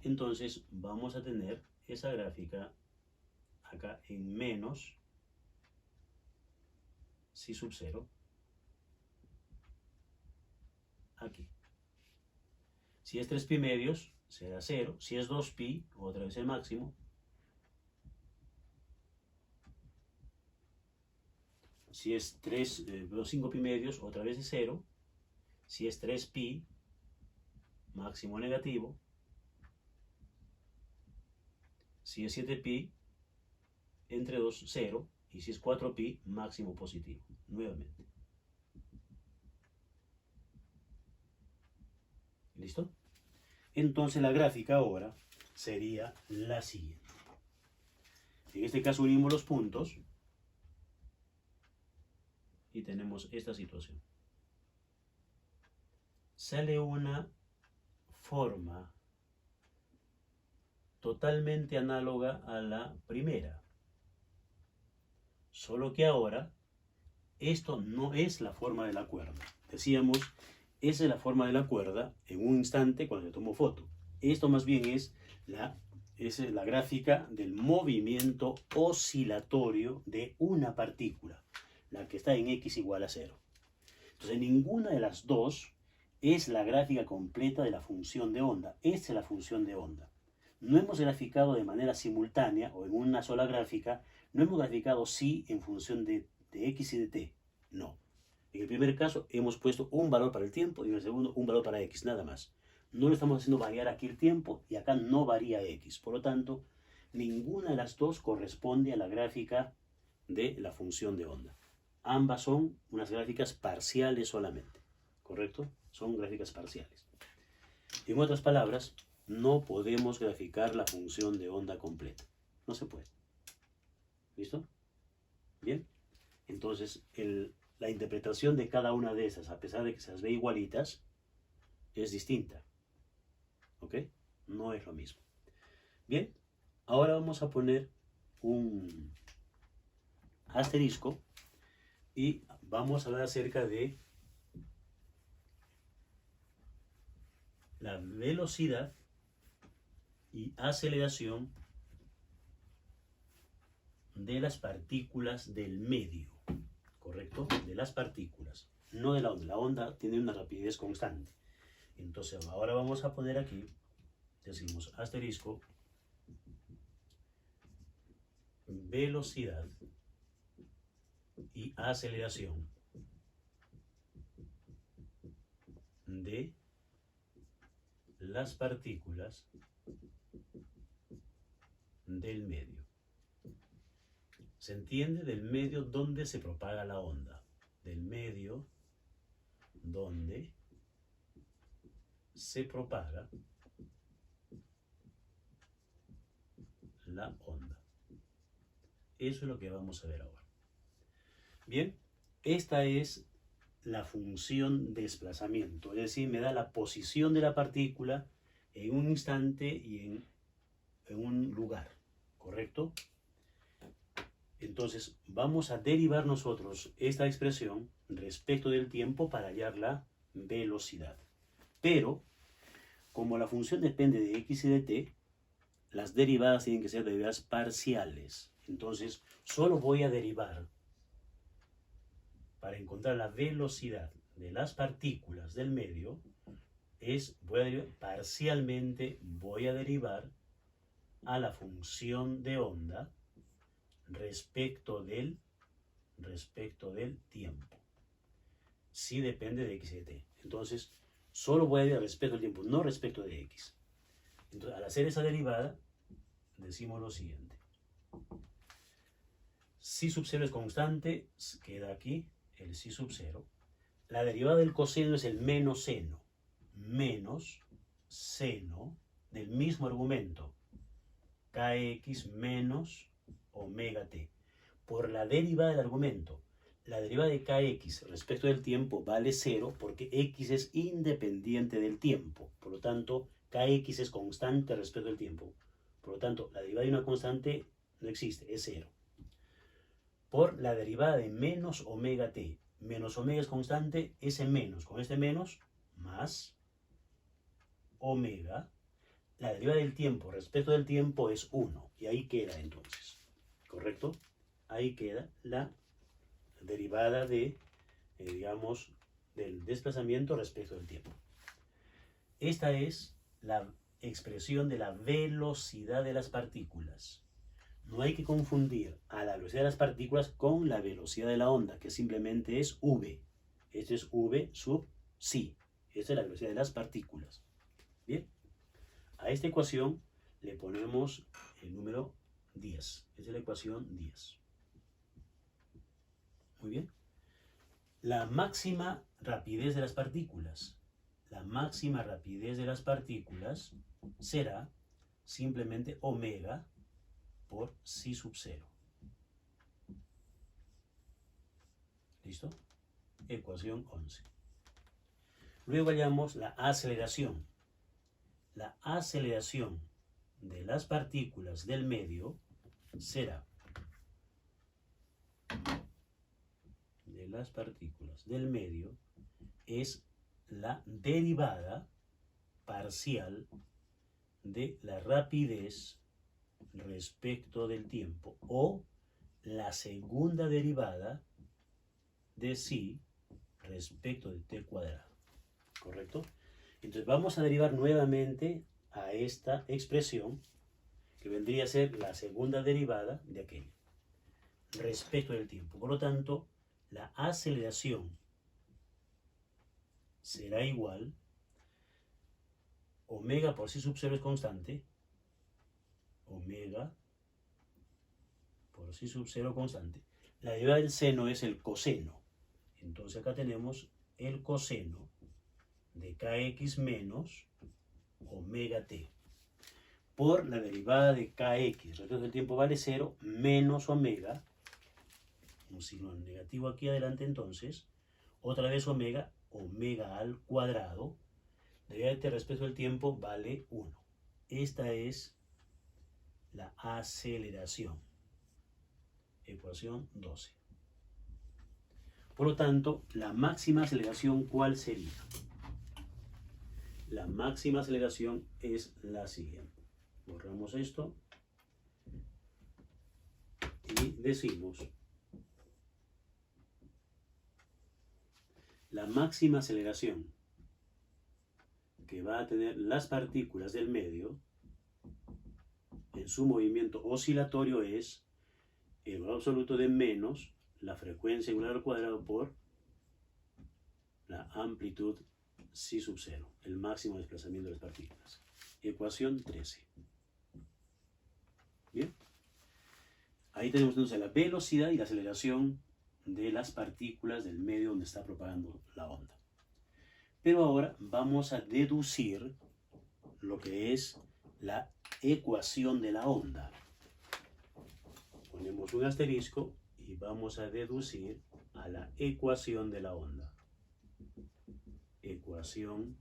Entonces vamos a tener esa gráfica acá en menos psi sub 0. Aquí. Si es 3 pi medios, será 0. Si es 2 pi, otra vez el máximo. Si es 5 pi medios, otra vez es 0. Si es 3 pi, máximo negativo. Si es 7 pi, entre 2, 0. Y si es 4 pi, máximo positivo. Nuevamente. ¿Listo? Entonces la gráfica ahora sería la siguiente. En este caso unimos los puntos y tenemos esta situación. Sale una forma totalmente análoga a la primera. Solo que ahora esto no es la forma de la cuerda. Decíamos, esa es la forma de la cuerda en un instante cuando le tomo foto. Esto más bien es la gráfica del movimiento oscilatorio de una partícula. la que está en x igual a 0. Entonces ninguna de las dos es la gráfica completa de la función de onda. Esta es la función de onda. No hemos graficado de manera simultánea o en una sola gráfica, no hemos graficado sí en función de x y de t. No. En el primer caso hemos puesto un valor para el tiempo y en el segundo un valor para x, nada más. No lo estamos haciendo variar aquí el tiempo y acá no varía x. Por lo tanto, ninguna de las dos corresponde a la gráfica de la función de onda. Ambas son unas gráficas parciales solamente, ¿correcto? Son gráficas parciales. En otras palabras, no podemos graficar la función de onda completa. No se puede. ¿Listo? Bien. Entonces, la interpretación de cada una de esas, a pesar de que se las ve igualitas, es distinta. ¿Ok? No es lo mismo. Bien. Ahora vamos a poner un asterisco y vamos a hablar acerca de la velocidad y aceleración de las partículas del medio, ¿correcto? De las partículas, no de la onda. La onda tiene una rapidez constante. Entonces ahora vamos a poner aquí, decimos asterisco, velocidad y aceleración de las partículas del medio. ¿Se entiende? Del medio donde se propaga la onda. Del medio donde se propaga la onda. Eso es lo que vamos a ver ahora. Bien, esta es la función desplazamiento, es decir, me da la posición de la partícula en un instante y en un lugar, ¿correcto? Entonces vamos a derivar nosotros esta expresión respecto del tiempo para hallar la velocidad. Pero, como la función depende de x y de t, las derivadas tienen que ser derivadas parciales. Entonces, solo voy a derivar para encontrar la velocidad de las partículas del medio, parcialmente voy a derivar a la función de onda respecto del tiempo. Sí depende de x y de t. Entonces, solo voy a derivar respecto al tiempo, no respecto de x. Entonces, al hacer esa derivada, decimos lo siguiente. Si sub 0 es constante, queda aquí el si sub 0. La derivada del coseno es el menos seno. Menos seno del mismo argumento. Kx menos omega t. Por la derivada del argumento. La derivada de kx respecto del tiempo vale 0 porque x es independiente del tiempo. Por lo tanto, kx es constante respecto del tiempo. Por lo tanto, la derivada de una constante no existe, es 0. Por la derivada de menos omega t. Menos omega es constante, ese menos, con este menos, más omega. La derivada del tiempo respecto del tiempo es 1. Y ahí queda entonces. ¿Correcto? Ahí queda la derivada de, digamos, del desplazamiento respecto del tiempo. Esta es la expresión de la velocidad de las partículas. No hay que confundir a la velocidad de las partículas con la velocidad de la onda, que simplemente es v. Esto es v sub c. Esta es la velocidad de las partículas. Bien. A esta ecuación le ponemos el número 10. Esta es la ecuación 10. Muy bien. La máxima rapidez de las partículas. La máxima rapidez de las partículas será simplemente omega por si sub 0. ¿Listo? Ecuación 11. Luego hallamos la aceleración. La aceleración de las partículas del medio será es la derivada parcial de la rapidez respecto del tiempo o la segunda derivada de psi respecto de t cuadrado. ¿Correcto? Entonces vamos a derivar nuevamente a esta expresión que vendría a ser la segunda derivada de aquella respecto del tiempo. Por lo tanto, la aceleración será igual, omega por psi sub 0 es constante, omega por psi sub 0 constante. La derivada del seno es el coseno. Entonces acá tenemos el coseno de kx menos omega t por la derivada de kx respecto del tiempo vale 0 menos omega, un signo negativo aquí adelante entonces, otra vez omega, omega al cuadrado, derivada de t respecto del tiempo vale 1. Esta es la aceleración. Ecuación 12. Por lo tanto, la máxima aceleración, ¿cuál sería? La máxima aceleración es la siguiente. Borramos esto y decimos la máxima aceleración que va a tener las partículas del medio en su movimiento oscilatorio es el valor absoluto de menos la frecuencia angular al cuadrado por la amplitud psi sub 0, el máximo desplazamiento de las partículas. Ecuación 13. Bien. Ahí tenemos entonces la velocidad y la aceleración de las partículas del medio donde está propagando la onda. Pero ahora vamos a deducir lo que es la ecuación de la onda. Ponemos un asterisco y vamos a deducir a la ecuación de la onda. Ecuación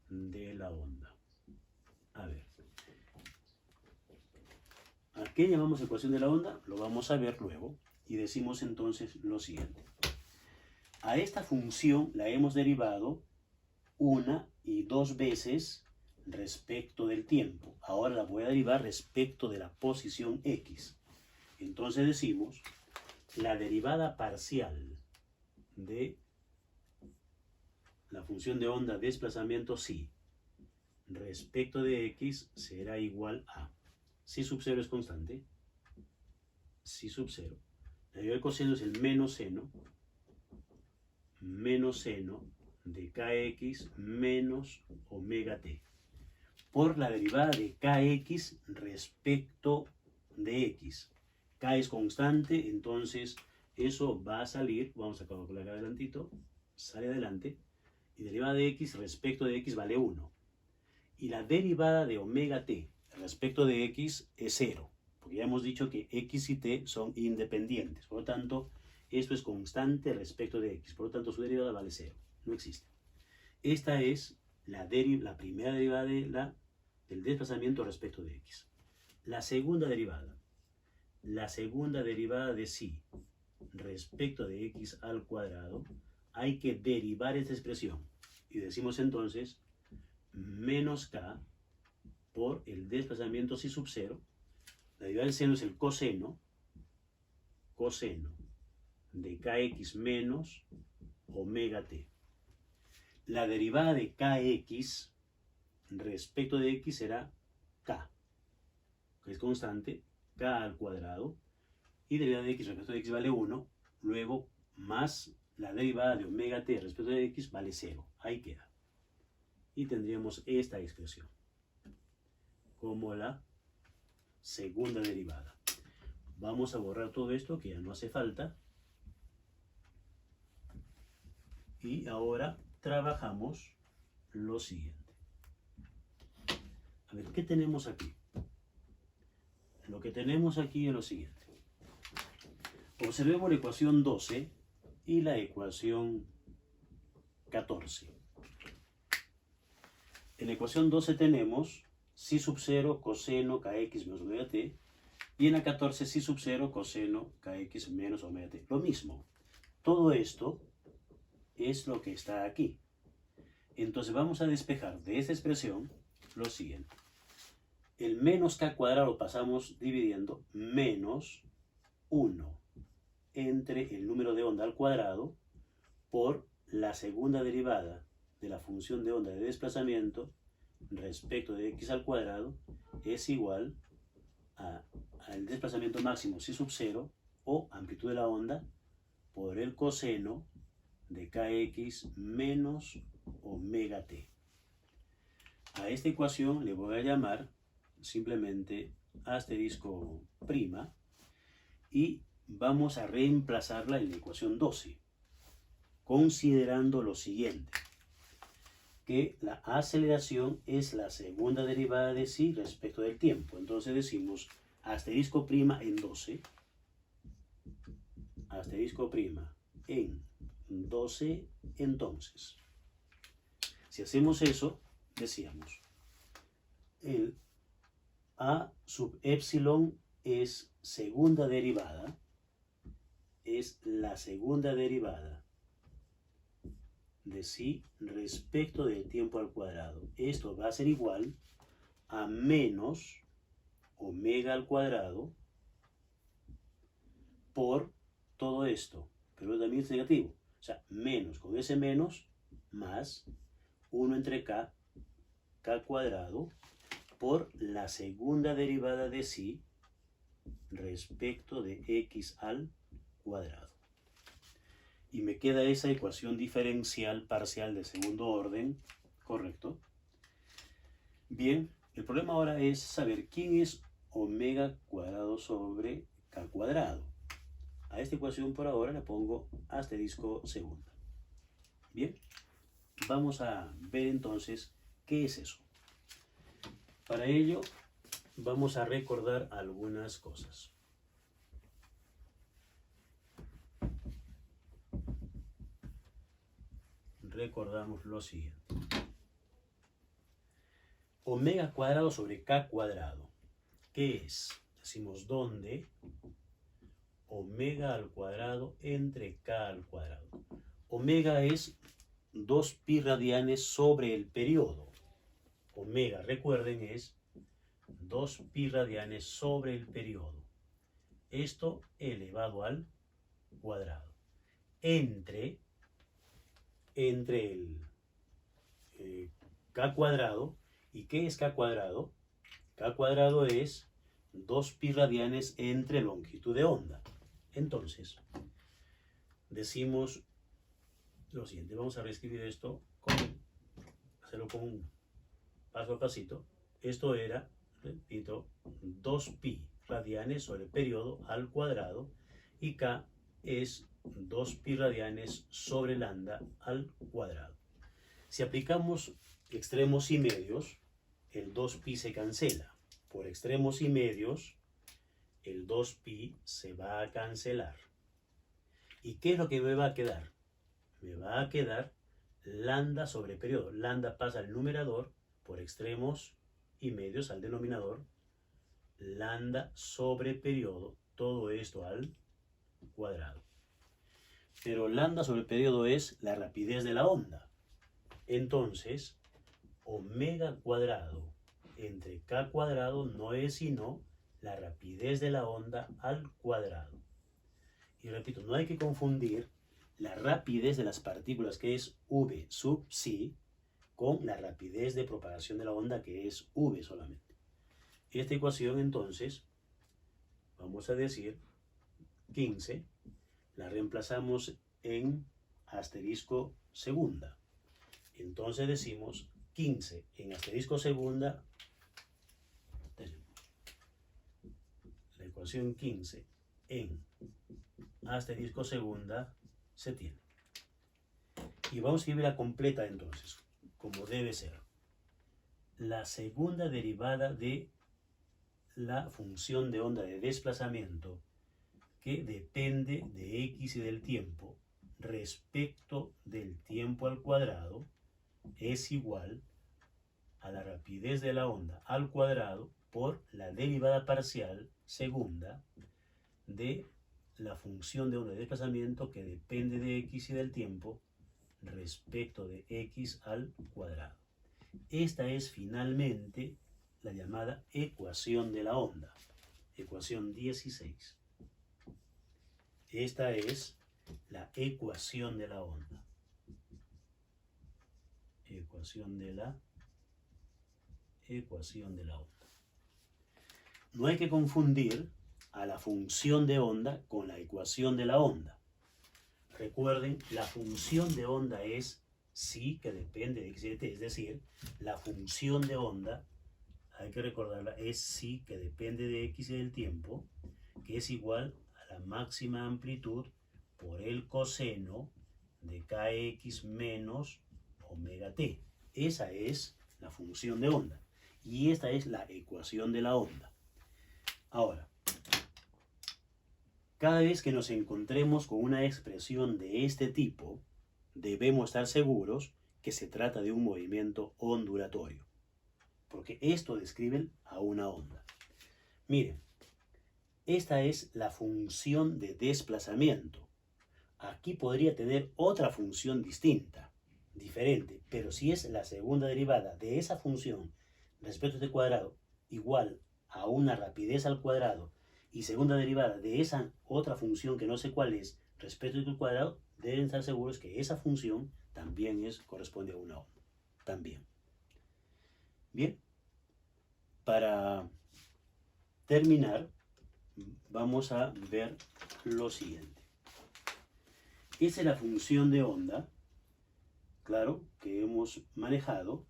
de la onda. A ver. ¿A qué llamamos ecuación de la onda? Lo vamos a ver luego. Y decimos entonces lo siguiente. A esta función la hemos derivado una y dos veces respecto del tiempo. Ahora la voy a derivar respecto de la posición x. Entonces decimos la derivada parcial de la función de onda desplazamiento psi respecto de x será igual a psi sub 0 es constante, psi sub 0. La derivada del coseno es el menos seno de kx menos omega t por la derivada de kx respecto de x. K es constante, entonces eso va a salir, vamos a calcular acá adelantito, sale adelante, y derivada de x respecto de x vale 1. Y la derivada de omega t respecto de x es 0, porque ya hemos dicho que x y t son independientes, por lo tanto, esto es constante respecto de x, por lo tanto su derivada vale 0, no existe. Esta es la primera derivada del desplazamiento respecto de x. La segunda derivada de psi respecto de x al cuadrado, hay que derivar esta expresión. Y decimos entonces menos k por el desplazamiento psi sub 0. La derivada del seno es el coseno de kx menos omega t. La derivada de kx respecto de x será k, que es constante, k al cuadrado, y derivada de x respecto de x vale 1, luego más la derivada de omega t respecto de x vale 0, ahí queda. Y tendríamos esta expresión como la segunda derivada. Vamos a borrar todo esto que ya no hace falta. Y ahora trabajamos lo siguiente. A ver, ¿qué tenemos aquí? Lo que tenemos aquí es lo siguiente. Observemos la ecuación 12 y la ecuación 14. En la ecuación 12 tenemos psi sub 0 coseno kx menos omega t, y en la 14 psi sub 0 coseno kx menos omega t. Lo mismo. Todo esto es lo que está aquí. Entonces vamos a despejar de esta expresión lo siguiente. El menos k cuadrado lo pasamos dividiendo menos 1 entre el número de onda al cuadrado por la segunda derivada de la función de onda de desplazamiento respecto de x al cuadrado es igual al desplazamiento máximo c sub 0 o amplitud de la onda por el coseno de kx menos omega t. A esta ecuación le voy a llamar simplemente asterisco prima y vamos a reemplazarla en la ecuación 12, considerando lo siguiente, que la aceleración es la segunda derivada de sí respecto del tiempo. Entonces decimos asterisco prima en 12, asterisco prima en 12, entonces, si hacemos eso, decíamos, el a sub epsilon es segunda derivada, es la segunda derivada de sí respecto del tiempo al cuadrado. Esto va a ser igual a menos omega al cuadrado por todo esto, pero también es negativo. O sea, menos con ese menos más 1 entre k cuadrado por la segunda derivada de sí respecto de x al cuadrado. Y me queda esa ecuación diferencial parcial de segundo orden, ¿correcto? Bien, el problema ahora es saber quién es omega cuadrado sobre k cuadrado. A esta ecuación por ahora le pongo asterisco segunda. Bien, vamos a ver entonces qué es eso. Para ello vamos a recordar algunas cosas. Recordamos lo siguiente. Omega cuadrado sobre k cuadrado. ¿Qué es? Decimos ¿dónde? Omega al cuadrado entre k al cuadrado. Omega es 2pi radianes sobre el periodo. Omega, recuerden, es 2pi radianes sobre el periodo. Esto elevado al cuadrado. Entre el k cuadrado. ¿Y qué es k cuadrado? K cuadrado es 2pi radianes entre longitud de onda. Entonces, decimos lo siguiente. Vamos a reescribir esto, hacerlo con un paso a pasito. Esto era, repito, 2pi radianes sobre el periodo al cuadrado y k es 2pi radianes sobre lambda al cuadrado. Si aplicamos extremos y medios, el 2pi se cancela. Por extremos y medios, el 2pi se va a cancelar. ¿Y qué es lo que me va a quedar? Me va a quedar lambda sobre periodo. Lambda pasa al numerador, por extremos y medios al denominador. Lambda sobre periodo, todo esto al cuadrado. Pero lambda sobre periodo es la rapidez de la onda. Entonces, omega cuadrado entre k cuadrado no es sino la rapidez de la onda al cuadrado. Y repito, no hay que confundir la rapidez de las partículas, que es v sub c, con la rapidez de propagación de la onda, que es v solamente. Esta ecuación, entonces, vamos a decir 15, la reemplazamos en asterisco segunda. Entonces decimos 15 en asterisco segunda, tenemos la ecuación 15 en asterisco segunda se tiene. Y vamos a escribirla completa entonces, como debe ser. La segunda derivada de la función de onda de desplazamiento que depende de x y del tiempo respecto del tiempo al cuadrado es igual a la rapidez de la onda al cuadrado por la derivada parcial segunda de la función de onda de desplazamiento que depende de x y del tiempo respecto de x al cuadrado. Esta es finalmente la llamada ecuación de la onda, ecuación 16. Esta es la ecuación de la onda. Ecuación de la onda. No hay que confundir a la función de onda con la ecuación de la onda. Recuerden, la función de onda es psi que depende de x y de t, es decir, la función de onda, hay que recordarla, es psi que depende de x y del tiempo, que es igual a la máxima amplitud por el coseno de kx menos omega t. Esa es la función de onda. Y esta es la ecuación de la onda. Ahora, cada vez que nos encontremos con una expresión de este tipo, debemos estar seguros que se trata de un movimiento ondulatorio, porque esto describe a una onda. Miren, esta es la función de desplazamiento. Aquí podría tener otra función distinta, diferente, pero si es la segunda derivada de esa función respecto a este cuadrado igual a una rapidez al cuadrado y segunda derivada de esa otra función que no sé cuál es respecto al cuadrado, deben estar seguros que esa función también corresponde a una onda. También. Bien, para terminar, vamos a ver lo siguiente. Esa es la función de onda, claro, que hemos manejado,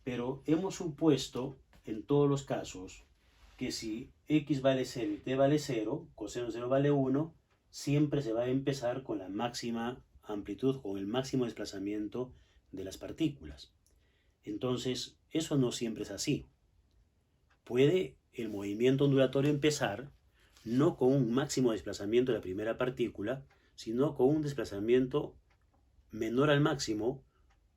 pero hemos supuesto en todos los casos que si x vale 0 y t vale 0, coseno 0 vale 1, siempre se va a empezar con la máxima amplitud, con el máximo desplazamiento de las partículas. Entonces, eso no siempre es así. Puede el movimiento ondulatorio empezar no con un máximo desplazamiento de la primera partícula, sino con un desplazamiento menor al máximo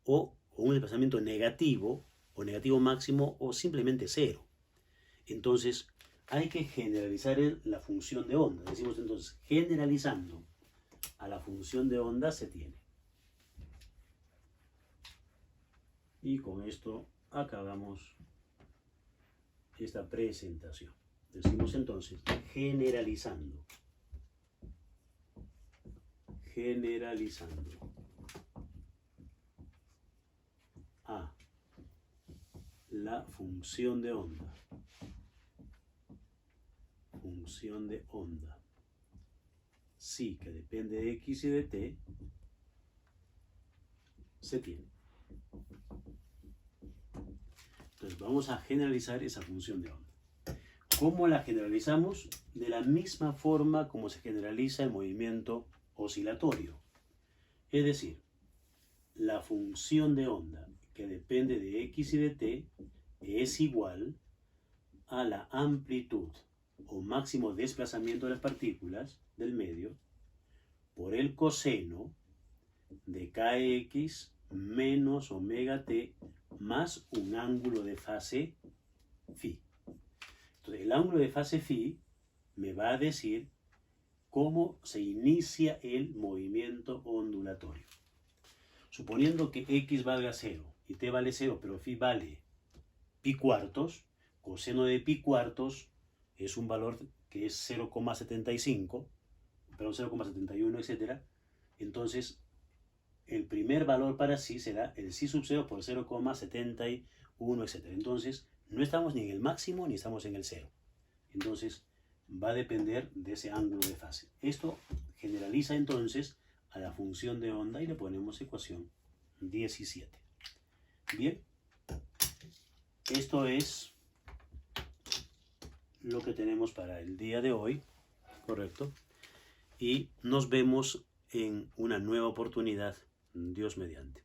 o un desplazamiento negativo o negativo máximo o simplemente 0. Entonces, hay que generalizar la función de onda. Decimos entonces, generalizando a la función de onda se tiene. Y con esto acabamos esta presentación. Decimos entonces, generalizando a la función de onda. Función de onda. Sí, que depende de x y de t, se tiene. Entonces vamos a generalizar esa función de onda. ¿Cómo la generalizamos? De la misma forma como se generaliza el movimiento oscilatorio. Es decir, la función de onda que depende de x y de t es igual a la amplitud o máximo desplazamiento de las partículas del medio por el coseno de kx menos omega t más un ángulo de fase phi. Entonces, el ángulo de fase phi me va a decir cómo se inicia el movimiento ondulatorio. Suponiendo que x valga 0 y t vale 0, pero phi vale pi cuartos, coseno de pi cuartos es un valor que es 0,75, perdón, 0,71, etc. Entonces, el primer valor para psi será el psi sub 0 por 0,71, etc. Entonces, no estamos ni en el máximo ni estamos en el 0. Entonces, va a depender de ese ángulo de fase. Esto generaliza entonces a la función de onda y le ponemos ecuación 17. Bien, esto es lo que tenemos para el día de hoy, ¿correcto? Y nos vemos en una nueva oportunidad, Dios mediante.